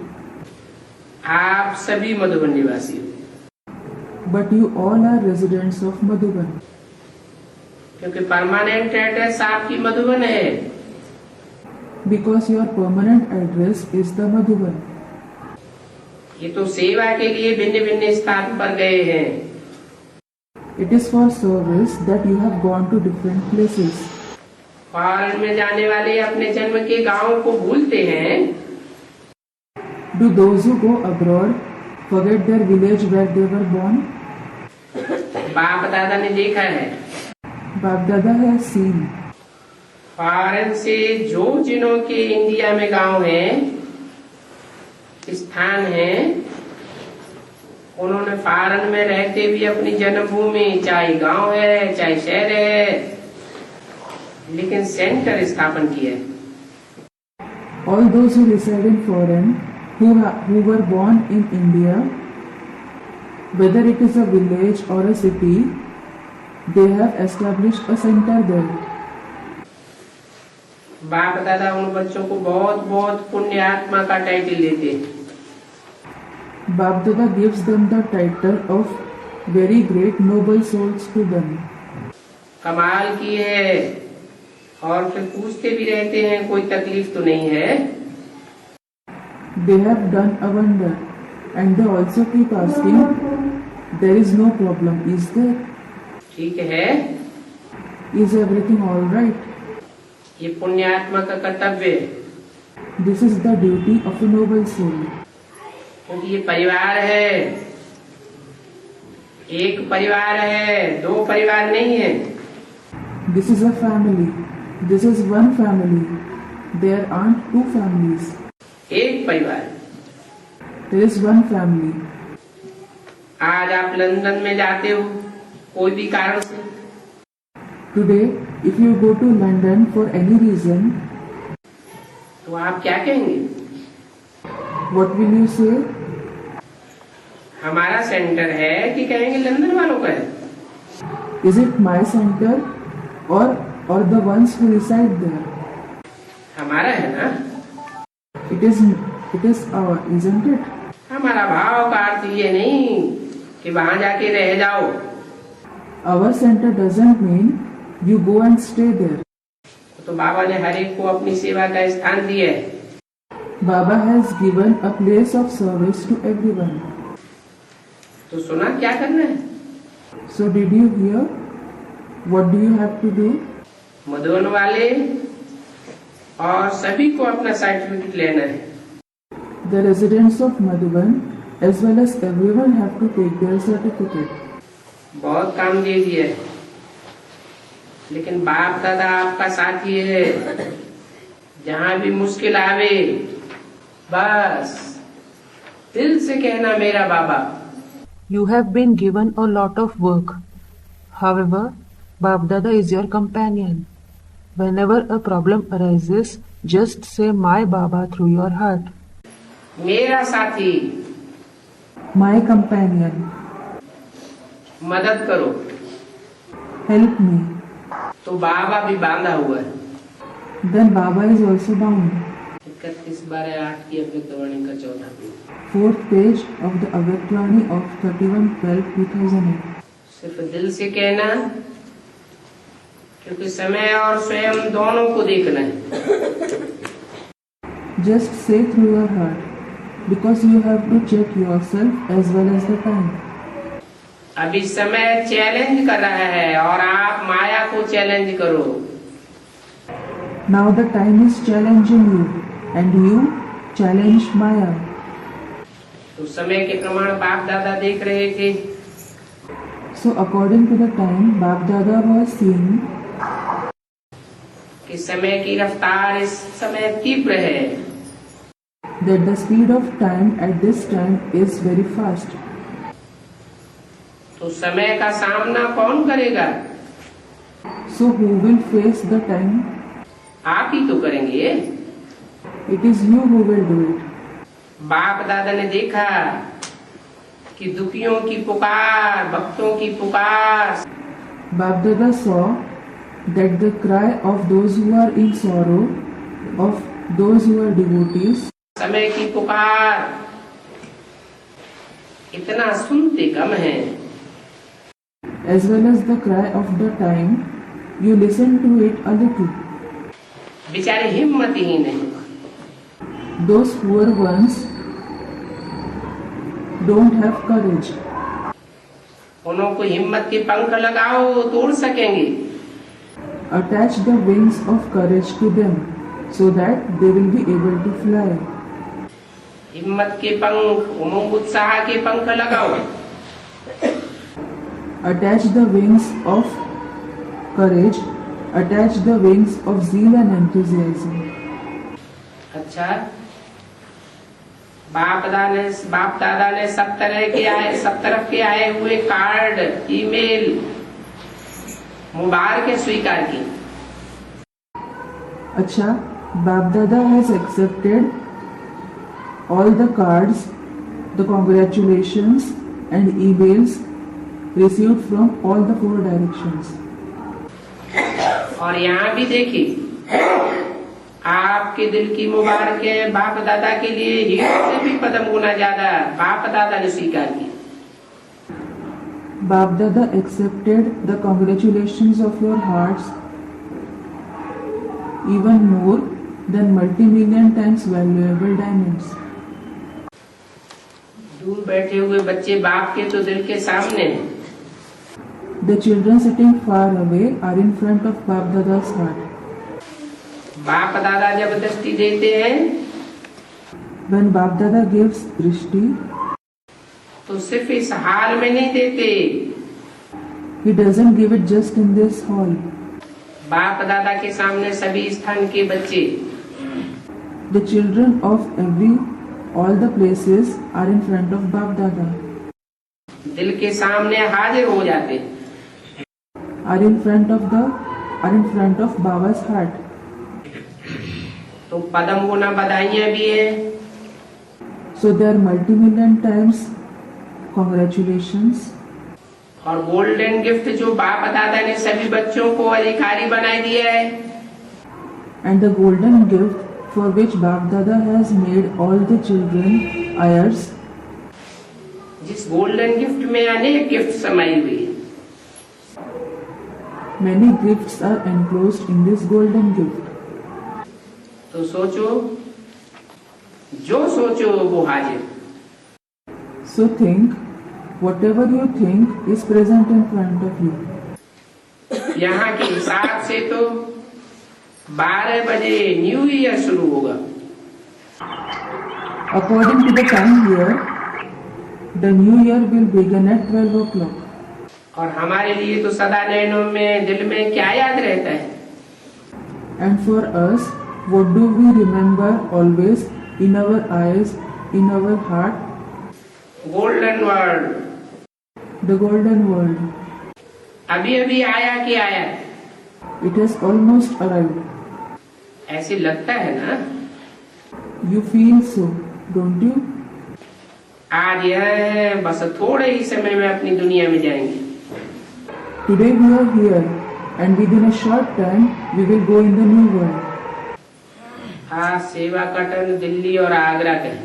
आप सभी मधुबन निवासी हो, But you all are residents of Madhuban. क्योंकि परमानेंट एड्रेस आपकी मधुबन है। Because your permanent address is the Madhuban. ये तो सेवा के लिए भिन्न भिन्न स्थान पर गए हैं। It is for service that you have gone to different places. Foreign में जाने वाले अपने जन्म के गांव को भूलते हैं। Do those who go abroad forget their village where they were born? बाप दादा ने देखा है, Bap Dada has seen. Foreign से जो जिनों के इंडिया में गांव हैं, स्थान हैं, उन्होंने फॉरेन में रहते भी अपनी जन्मभूमि, चाहे गांव है चाहे शहर है, लेकिन सेंटर स्थापन किया है। All those who reside in foreign, who were born in India, whether it is a village or a city, they have established a center there. बाप दादा उन बच्चों को बहुत बहुत पुण्य आत्मा का टाइटल देते हैं। Bap Dada gives them the title of very great noble souls to them. कमाल की है, और फिर पूछते भी रहते हैं कोई तकलीफ तो नहीं है? They have done a wonder, and they also keep asking, there is no problem, is there? ठीक है, Is everything all right? ये पुण्य आत्मा का कर्तव्य है, This is the duty of a noble soul. क्योंकि ये परिवार है, एक परिवार है, दो परिवार नहीं है। This is a family. This is one family. There aren't two families. एक परिवार। There is one family. आज आप लंदन में जाते हो कोई भी कारण से, Today, if you go to London for any reason, तो आप क्या कहेंगे? what will you say? हमारा सेंटर है कि कहेंगे लंदन वालों का है? Is it my center or the ones who reside there? हमारा है ना? It is our, isn't it? हमारा भाव का अर्थ ये नहीं कि वहां जाके रह जाओ। Our center doesn't mean you go and stay there. तो बाबा ने हर एक को अपनी सेवा का स्थान दिया है। Baba has given a place of service to everyone. तो सुना क्या करना है? So did you hear? What do you have to do? Madhuban वाले और सभी को अपना सर्टिफिकेट लेना है। The residents of Madhuban as well as everyone have to take their certificate. बहुत काम दे दिया है, लेकिन बाप दादा आपका साथी है। जहाँ भी मुश्किल आवे, बस दिल से कहना मेरा बाबा। You have been given a lot of work. However, Bap Dada is your companion. Whenever a problem arises, just say my Baba through your heart. मेरा साथी, My companion, मदद करो। help me. तो बाबा भी बांधा हुआ है। Then Baba is also bound. 31/8 की अव्यक्तवाणी का 14 page. 4th page of the Avaktwani of 31/12/2008. सिर्फ दिल से कहना, क्योंकि समय और स्वयं दोनों को देखना है। Just say through your heart, because you have to check yourself as well as the time. अभी समय चैलेंज कर रहा है और आप माया को चैलेंज करो। Now the time is challenging you, and you challenge Maya. तो समय के प्रमाण बाप दादा देख रहे थे। So according to the time, Bap Dada was seeing कि समय की रफ्तार इस समय तीव्र है, that the speed of time at this time is very fast. तो समय का सामना कौन करेगा? So who will face the time? आप ही तो करेंगे। It is you who will do it. बाप दादा ने देखा कि दुखियों की पुकार, भक्तों की पुकार, Bap Dada saw that the cry of those who are in sorrow, of those who are devotees, समय की पुकार इतना सुनते कम है। as well as the cry of the time, you listen to it a little. बेचारे हिम्मतहीन हैं। Those poor ones don't have courage. उन्हों को हिम्मत के पंख लगाओ, तोड़ सकेंगे। Attach the wings of courage to them so that they will be able to fly. हिम्मत के पंख, उमंग उत्साह के पंख लगाओ। Attach the wings of courage, attach the wings of zeal and enthusiasm. अच्छा, बाप दादा ने सब तरफ के आए हुए कार्ड, ईमेल, मुबारकें स्वीकार की। Acha, Bap Dada has accepted all the cards, the congratulations and emails received from all the 4 directions. और यहाँ भी देखिए, आपके दिल की मुबारकें बाप दादा के लिए हीरो से भी पदम गुना ज्यादा बाप दादा ने स्वीकार की। Bap Dada accepted the congratulations of your hearts even more than multi-million times valuable diamonds. दूर बैठे हुए बच्चे बाप के तो दिल के सामने हैं। The children sitting far away are in front of Bap Dada's heart. बाप दादा जब दृष्टि देते हैं When Bap Dada gives drishti, तो सिर्फ इस हाल में नहीं देते। he doesn't give it just in this hall. बाप दादा के सामने सभी स्थान के बच्चे, The children of all the places are in front of Bap Dada, दिल के सामने हाजिर हो जाते, are in front of Baba's heart. तो पदम गुना बधाइयां भी है। So there are multi-million times congratulations. और गोल्डन गिफ्ट जो बाप दादा ने सभी बच्चों को अधिकारी बना दिया है, And the golden gift for which Bap Dada has made all the children heirs. जिस गोल्डन गिफ्ट में अनेक गिफ्ट समाई हुई है। Many gifts are enclosed in this golden gift. तो सोचो, जो सोचो वो हाजिर। So think, whatever you think is present in front of you. यहाँ के हिसाब से तो 12 बजे न्यू ईयर शुरू होगा। According to the time here, the new year will begin at 12 o'clock. और हमारे लिए तो सदा नैनों में दिल में क्या याद रहता है? And for us, what do we remember always in our eyes, in our heart? Golden world. The golden world. अभी अभी आया कि आया? It has almost arrived. ऐसे लगता है ना? You feel so, don't you? आज यह है, बस थोड़े ही समय में अपनी दुनिया में जाएंगे। Today we are here, and within a short time we will go in the new world. आज सेवा का टर्न दिल्ली और आगरा का है।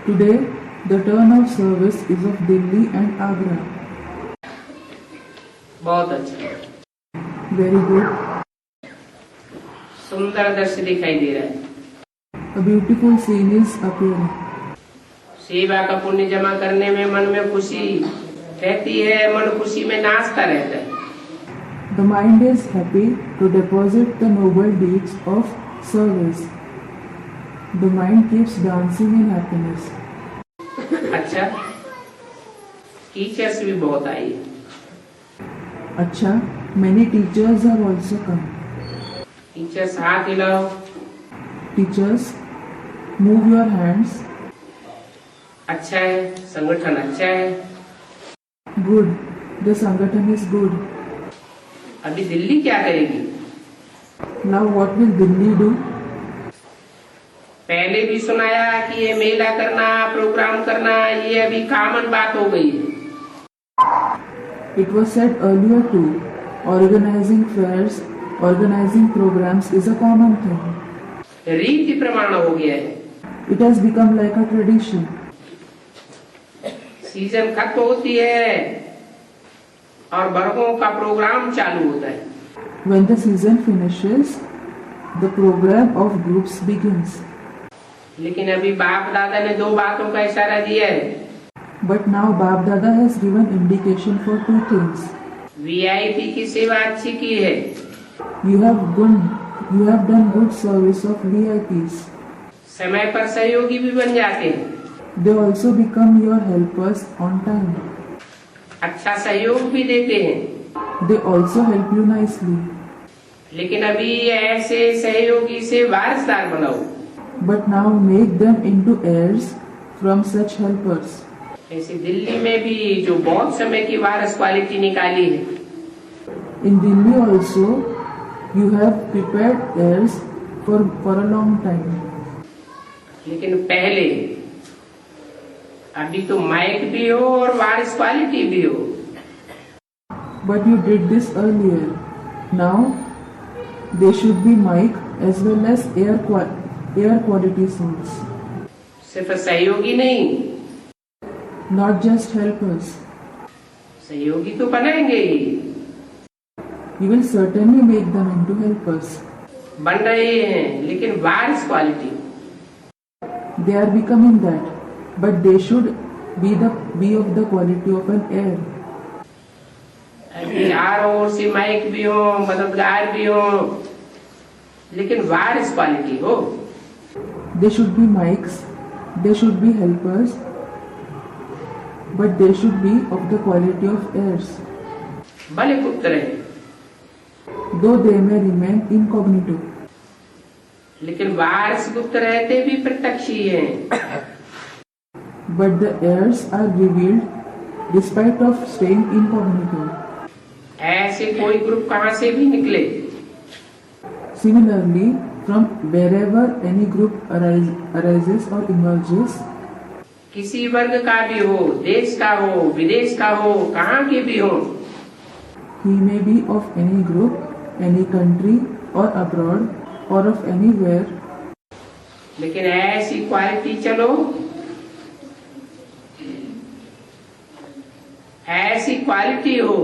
Today the turn of service is of Delhi and Agra. बहुत अच्छा, Very good. सुंदर दृश्य दिखाई दे रहा है। A beautiful scene is appearing. सेवा का पुण्य जमा करने में मन में खुशी रहती है, मन खुशी में नाचता रहता है। The mind is happy to deposit the noble deeds of service. The mind keeps dancing in happiness. अच्छा, टीचर्स भी बहुत आई। अच्छा, many teachers have also come. Teachers हाथ हिलाओ। Teachers, move your hands. अच्छा है, संगठन अच्छा है। Good. The Sangathan is good. अभी दिल्ली क्या करेगी? Now what will Delhi do? पहले भी सुनाया कि ये मेला करना, प्रोग्राम करना, ये अभी कॉमन बात हो गई है। It was said earlier too, organizing fairs, organizing programs is a common thing. रीति प्रमाण हो गया है। It has become like a tradition. Season खत्म होती है और वर्गों का प्रोग्राम चालू होता है। When the season finishes, the program of groups begins. लेकिन अभी बाप दादा ने 2 बातों का इशारा दिया है। But now Bab Dada has given indication for 2 things. VIP की सेवा अच्छी की है। You have done good service of VIPs. समय पर सहयोगी भी बन जाते हैं। They also become your helpers on time. अच्छा सहयोग भी देते हैं। They also help you nicely. लेकिन अभी ऐसे सहयोगी से वारिसदार बनाओ। But now make them into heirs from such helpers. ऐसे दिल्ली में भी जो बहुत समय की वारिस क्वालिटी निकाली है। In Delhi also, you have prepared heirs for a long time. लेकिन पहले अभी तो माइक भी हो और वारिस क्वालिटी भी हो। But you did this earlier. Now, they should be mic as well as air quality souls. सिर्फ सहयोगी नहीं, Not just helpers. सहयोगी तो बनाएंगे ही, You will certainly make them into helpers. बन रहे हैं, लेकिन वारिस quality. They are becoming that, but they should be of the quality of an heir. अभी चारों ओर से माइक भी हो, मददगार भी हो, लेकिन वारिस क्वालिटी हो। They should be mics, they should be helpers, but they should be of the quality of heirs. भले पुत्र है, Though they may remain incognito. लेकिन वारिस गुप्त रहते भी प्रत्यक्ष ही हैं। But the heirs are revealed despite of staying incognito. ऐसे कोई ग्रुप कहाँ से भी निकले, Similarly, from wherever any group arises or emerges, किसी वर्ग का भी हो, देश का हो, विदेश का हो, कहाँ के भी हो, he may be of any group, any country or abroad or of anywhere, लेकिन ऐसी क्वालिटी चलो, ऐसी क्वालिटी हो,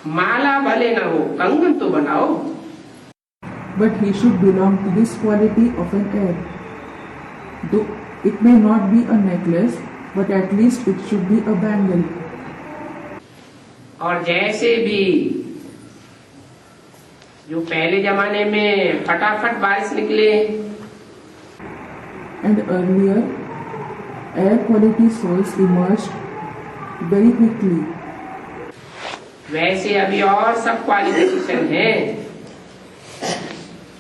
माला भले न हो, कंगन तो बनाओ। but he should belong to this quality of an heir. Though it may not be a necklace, but at least it should be a bangle. और जैसे भी जो पहले जमाने में फटाफट बारिश निकले, And earlier, air quality souls emerged very quickly. वैसे अभी और सब क्वालिफिकेशन है,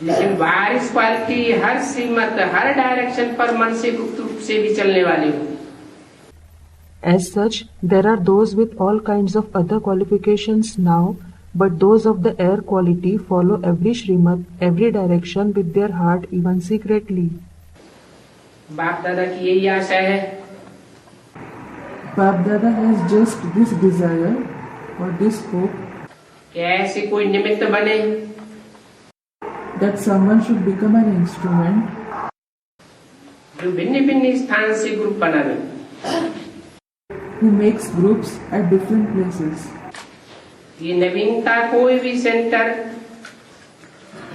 लेकिन बारिश क्वालिटी हर सीमत, हर डायरेक्शन पर मन से गुप्त रूप से भी चलने वाली हो। As such, there are those with all kinds of other qualifications now, but those of the air quality follow every Srimad, every direction with their heart, even secretly. बाप दादा की यही आशा है। Bab Dada has just this desire or this hope कि ऐसे कोई निमित्त बने that someone should become an instrument जो भिन्न भिन्न स्थान से ग्रुप बनावे, who makes groups at different places. ये नवीनता कोई भी सेंटर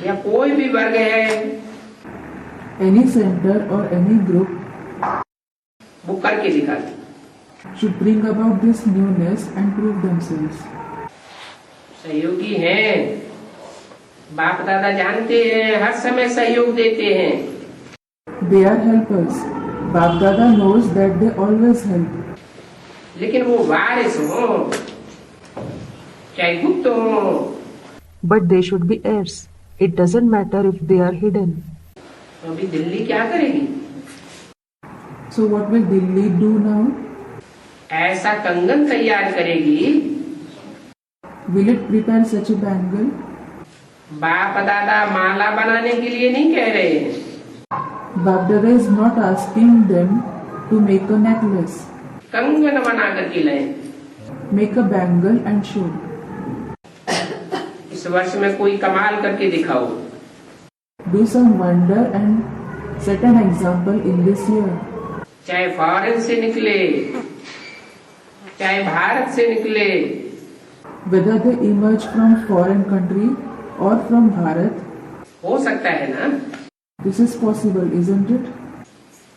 या कोई भी वर्ग है, Any center or any group वो करके दिखाते। should bring about this newness and prove themselves. सहयोगी हैं, बाप दादा जानते हैं, हर समय सहयोग देते हैं। They are helpers. Bab Dada knows that they always help. लेकिन वो वारिस हो चाहे गुप्त हो। But they should be heirs. It doesn't matter if they are hidden. तो अभी दिल्ली क्या करेगी? So what will Delhi do now? ऐसा कंगन तैयार करेगी। Will it prepare such a bangle? बाप दादा माला बनाने के लिए नहीं कह रहे। Babdada is not asking them to make a necklace. कंगन बना करके लाए। Make a bangle and show. इस वर्ष में कोई कमाल करके दिखाओ। Do some wonder and set an example in this year. चाहे फॉरेन से निकले चाहे भारत से निकले, Whether they emerge from foreign country or from Bharat, हो सकता है ना? this is possible, isn't it?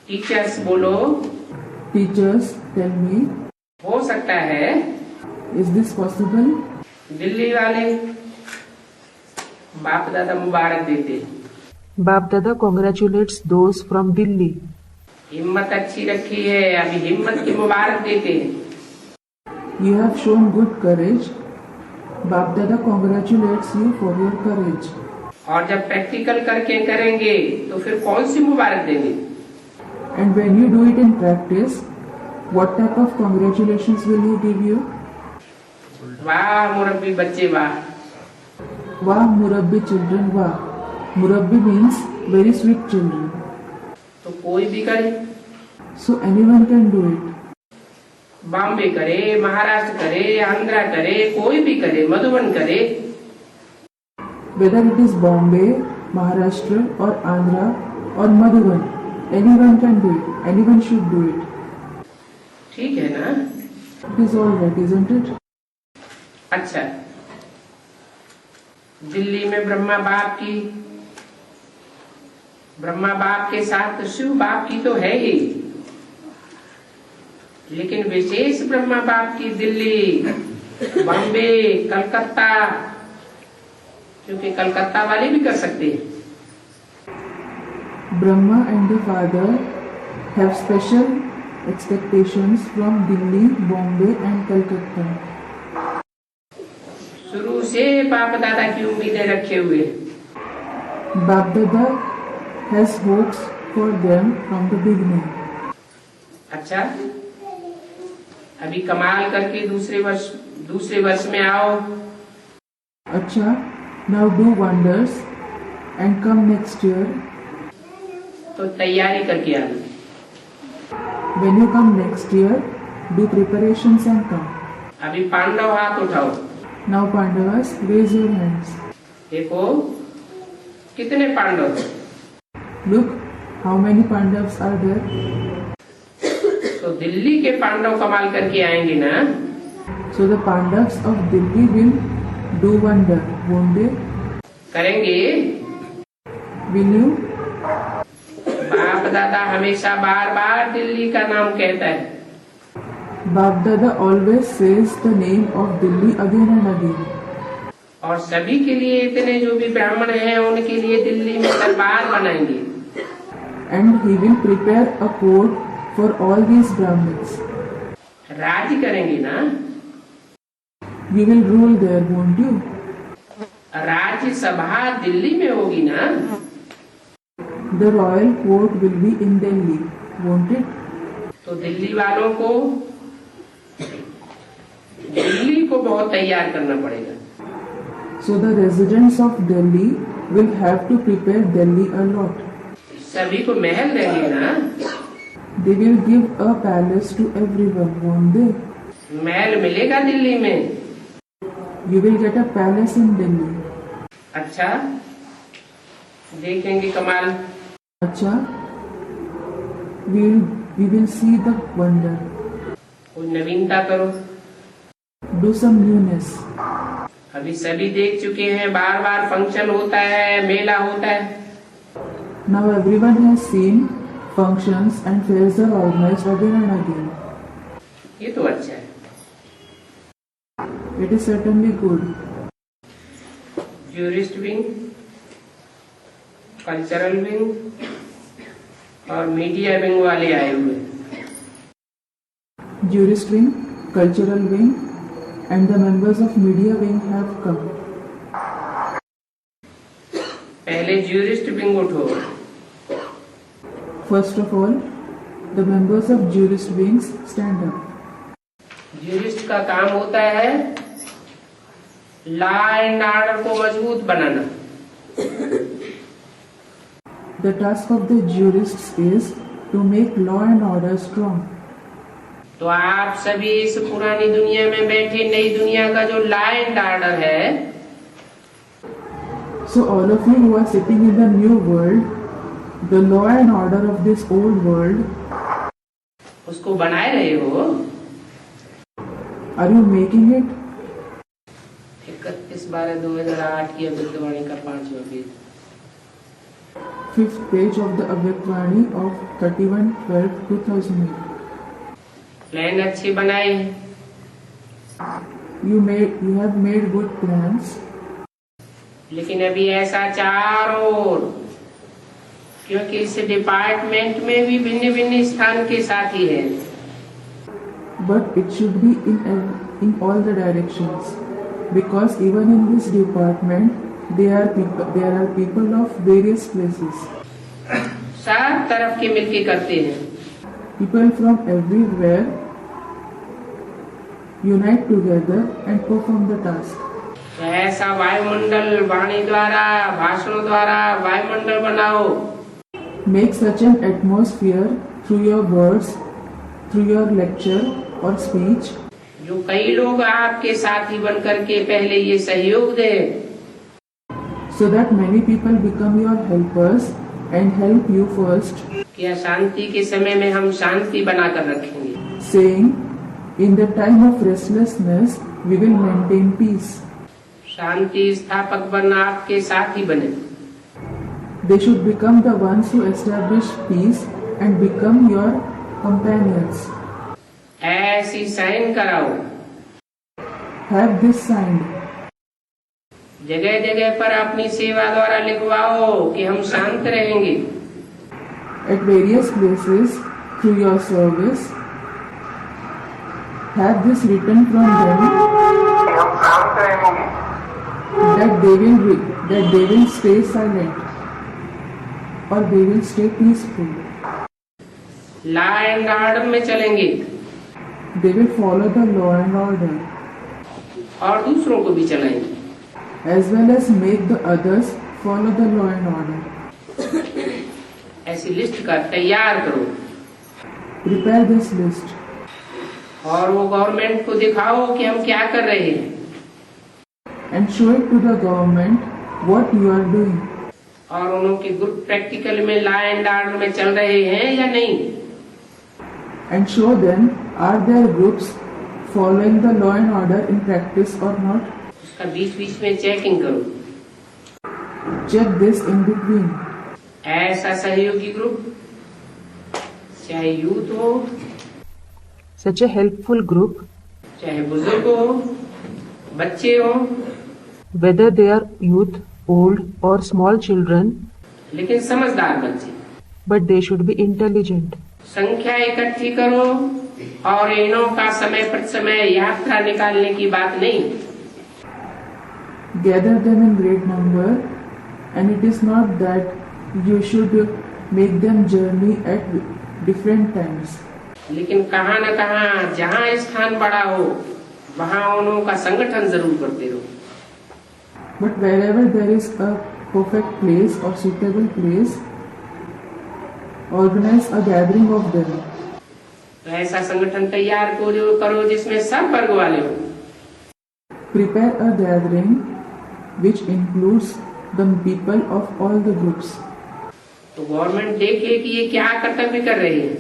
Teachers बोलो, Teachers, tell me, हो सकता है। is this possible? दिल्ली वाले बाप दादा मुबारक देते। Bap Dada congratulates those from Delhi. हिम्मत अच्छी रखी है, अभी हिम्मत की मुबारक देते। You have shown good courage. Babdada congratulates you for your courage. और जब प्रैक्टिकल करके करेंगे तो फिर कौन सी मुबारक देंगे? And when you do it in practice, what type of congratulations will he give you? वाह मुरब्बी बच्चे वाह। Wah Murabbi children, wah. Murabbi means very sweet children. तो कोई भी करे, So anyone can do it. Bombay करे, महाराष्ट्र करे, आंध्रा करे, कोई भी करे, मधुबन करे, Whether it is Bombay, Maharashtra or Andhra or Madhuban, anyone can do it. Anyone should do it. ठीक है ना? It is all right, isn't it? अच्छा, दिल्ली में ब्रह्मा बाप के साथ शिव बाप की तो है ही, लेकिन विशेष ब्रह्मा बाप की दिल्ली, बॉम्बे, कलकत्ता, क्योंकि कलकत्ता वाले भी कर सकते हैं। Brahma and the Father have special expectations from Delhi, Bombay and Calcutta. शुरू से बाप दादा की उम्मीदें रखे हुए। Babdada has hopes for them from the beginning. अच्छा, अभी कमाल करके दूसरे वर्ष में आओ। Acha, now do wonders and come next year. तो तैयारी करके आना। When you come next year, do preparations and come. अभी पांडव हाथ उठाओ। Now Pandavas, raise your hands. देखो कितने पांडव हैं। Look, how many Pandavas are there? तो दिल्ली के पांडव कमाल करके आएंगे ना? So the Pandavas of Delhi will do wonder, won't they? करेंगे। Will you? बाप दादा हमेशा बार बार दिल्ली का नाम कहता है। Babdada always says the name of Delhi again and again. और सभी के लिए इतने जो भी ब्राह्मण हैं उनके लिए दिल्ली में दरबार बनाएंगे। And he will prepare a court for all these Brahmins. राज करेंगे ना? You will rule there, won't you? Rajya Sabha Delhi में होगी ना? The royal court will be in Delhi, won't it? तो दिल्ली वालों को दिल्ली को बहुत तैयार करना पड़ेगा। So the residents of Delhi will have to prepare Delhi a lot. सभी को महल देंगे ना? They will give a palace to everyone, won't they? महल मिलेगा दिल्ली में। You will get a palace in Delhi. अच्छा, देखेंगे कमाल। Acha, we will see the wonder. कोई नवीनता करो। Do some newness. अभी सभी देख चुके हैं, बार बार फंक्शन होता है, मेला होता है। Now everyone has seen functions and fairs are organized again and again. ये तो अच्छा है। It is certainly good. Jurist wing, cultural wing और मीडिया विंग वाले आए हुए। Jurist wing, cultural wing, and the members of media wing have come. पहले jurist wing उठो। First of all, the members of jurist wings stand up. Jurist का काम होता है लॉ एंड ऑर्डर को मजबूत बनाना। The task of the jurists is to make law and order strong. तो आप सभी इस पुरानी दुनिया में बैठे नई दुनिया का जो लॉ एंड ऑर्डर है, So all of you who are sitting in the new world, the law and order of this old world, उसको बनाए रहे हो। are you making it? 31/12/2008 की अभिव्यक्तवाणी का 5वां page. 5th page of the Abhyatvani of 31/12/2008. Plan अच्छी बनाई, You have made good plans, लेकिन अभी ऐसा चारों ओर, क्योंकि इस डिपार्टमेंट में भी भिन्न भिन्न स्थान के साथी हैं, but it should be in all the directions, because even in this department there are people of various places. सब तरफ के मिलके करते हैं। People from everywhere unite together and perform the task. ऐसा वायुमंडल वाणी द्वारा, भाषणों द्वारा वायुमंडल बनाओ। Make such an atmosphere through your words, through your lecture or speech, जो कई लोग आपके साथी बन करके पहले ये सहयोग दे, so that many people become your helpers and help you first, कि अशांति के समय में हम शांति बनाकर रखेंगे। saying, in the time of restlessness we will maintain peace. शांति स्थापक बनना आपके साथी बने। They should become the ones who establish peace and become your companions. ऐसी साइन कराओ, Have this signed. जगह जगह पर अपनी सेवा द्वारा लिखवाओ कि हम शांत रहेंगे। At various places through your service, have this written from them that they will stay silent or they will stay peaceful. Law and order में चलेंगे They will follow the law and order, और दूसरों को भी चलाएंगे। as well as make the others follow the law and order. ऐसी list का तैयार करो Prepare this list और वो गवर्नमेंट को दिखाओ कि हम क्या कर रहे हैं, and show it to the government what you are doing, और उनके ग्रुप प्रैक्टिकल में लॉ एंड ऑर्डर में चल रहे हैं या नहीं। and show them are their groups following the law and order in practice or not. उसका बीच बीच में चेकिंग करो। Check this in between. ऐसा सहयोगी ग्रुप, चाहे यूथ हो, Such a helpful group, चाहे बुजुर्ग हो, बच्चे हो, whether they are youth, old or small children, लेकिन समझदार बच्चे। but they should be intelligent. संख्या इकट्ठी करो और इनों का समय पर समय यात्रा निकालने की बात नहीं। Gather them in great number, and it is not that you should make them journey at different times. लेकिन कहाँ न कहाँ जहाँ स्थान बड़ा हो वहाँ उन्हों का संगठन जरूर करते रहो। But wherever there is a perfect place or suitable place, organize a gathering of them. तो ऐसा संगठन तैयार करो जिसमें सब वर्ग वाले हो। Prepare a gathering which includes the people of all the groups. तो गवर्नमेंट देखे कि ये क्या कर्तव्य कर रहे हैं।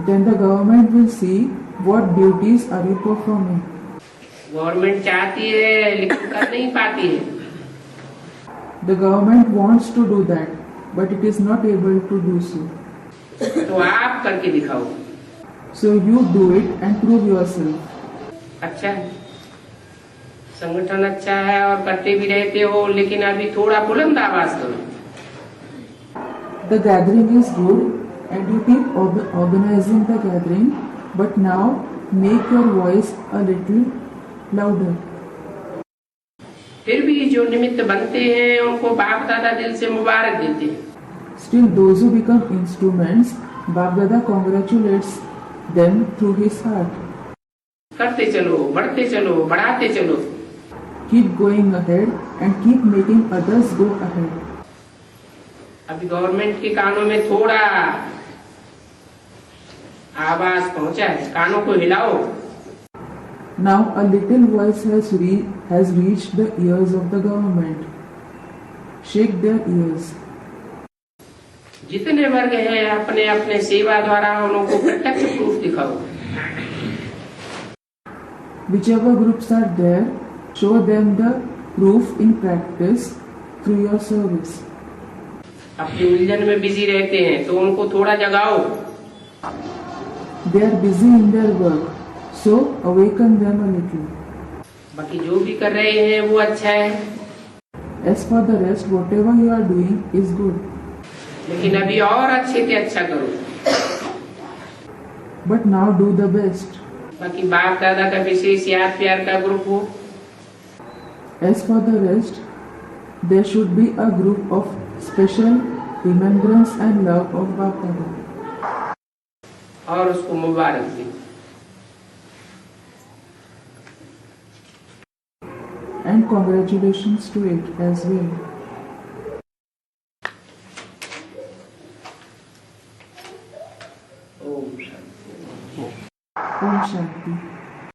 Then the government will see what duties are you performing. Government चाहती है लेकिन कर नहीं पाती है। The government wants to do that, but it is not able to do so. तो आप करके दिखाओ। So you do it and prove yourself. अच्छा है, संगठन अच्छा है और करते भी रहते हो, लेकिन अभी थोड़ा बुलंद आवाज करो। The gathering is good and you keep organizing the gathering, but now make your voice a little louder. फिर भी जो निमित्त बनते हैं उनको बाप दादा दिल से मुबारक देते हैं। Still, those who become instruments, Bap Dada congratulates them through his heart. करते चलो, बढ़ते चलो, बढ़ाते चलो। Keep going ahead and keep making others go ahead. अभी गवर्नमेंट के कानों में थोड़ा आवाज पहुंचा है, कानों को हिलाओ। Now a little voice has reached the ears of the government. Shake their ears. जितने वर्ग हैं अपने अपने सेवा द्वारा उनको प्रत्यक्ष प्रूफ दिखाओ। Whichever groups are there, show them the proof in practice through your service. अपनी उलझन में बिजी रहते हैं तो उनको थोड़ा जगाओ। They are busy in their work, so awaken them a little. बाकी जो भी कर रहे हैं वो अच्छा है, As for the rest, whatever you are doing is good. लेकिन अभी और अच्छे से अच्छा करो। But now do the best. बाकी बाप दादा का विशेष याद प्यार का ग्रुप हो। As for the rest, there should be a group of special remembrance and love of Bap Dada. और उसको मुबारक दे। And congratulations to it as well. Om Shanti. Om Shanti.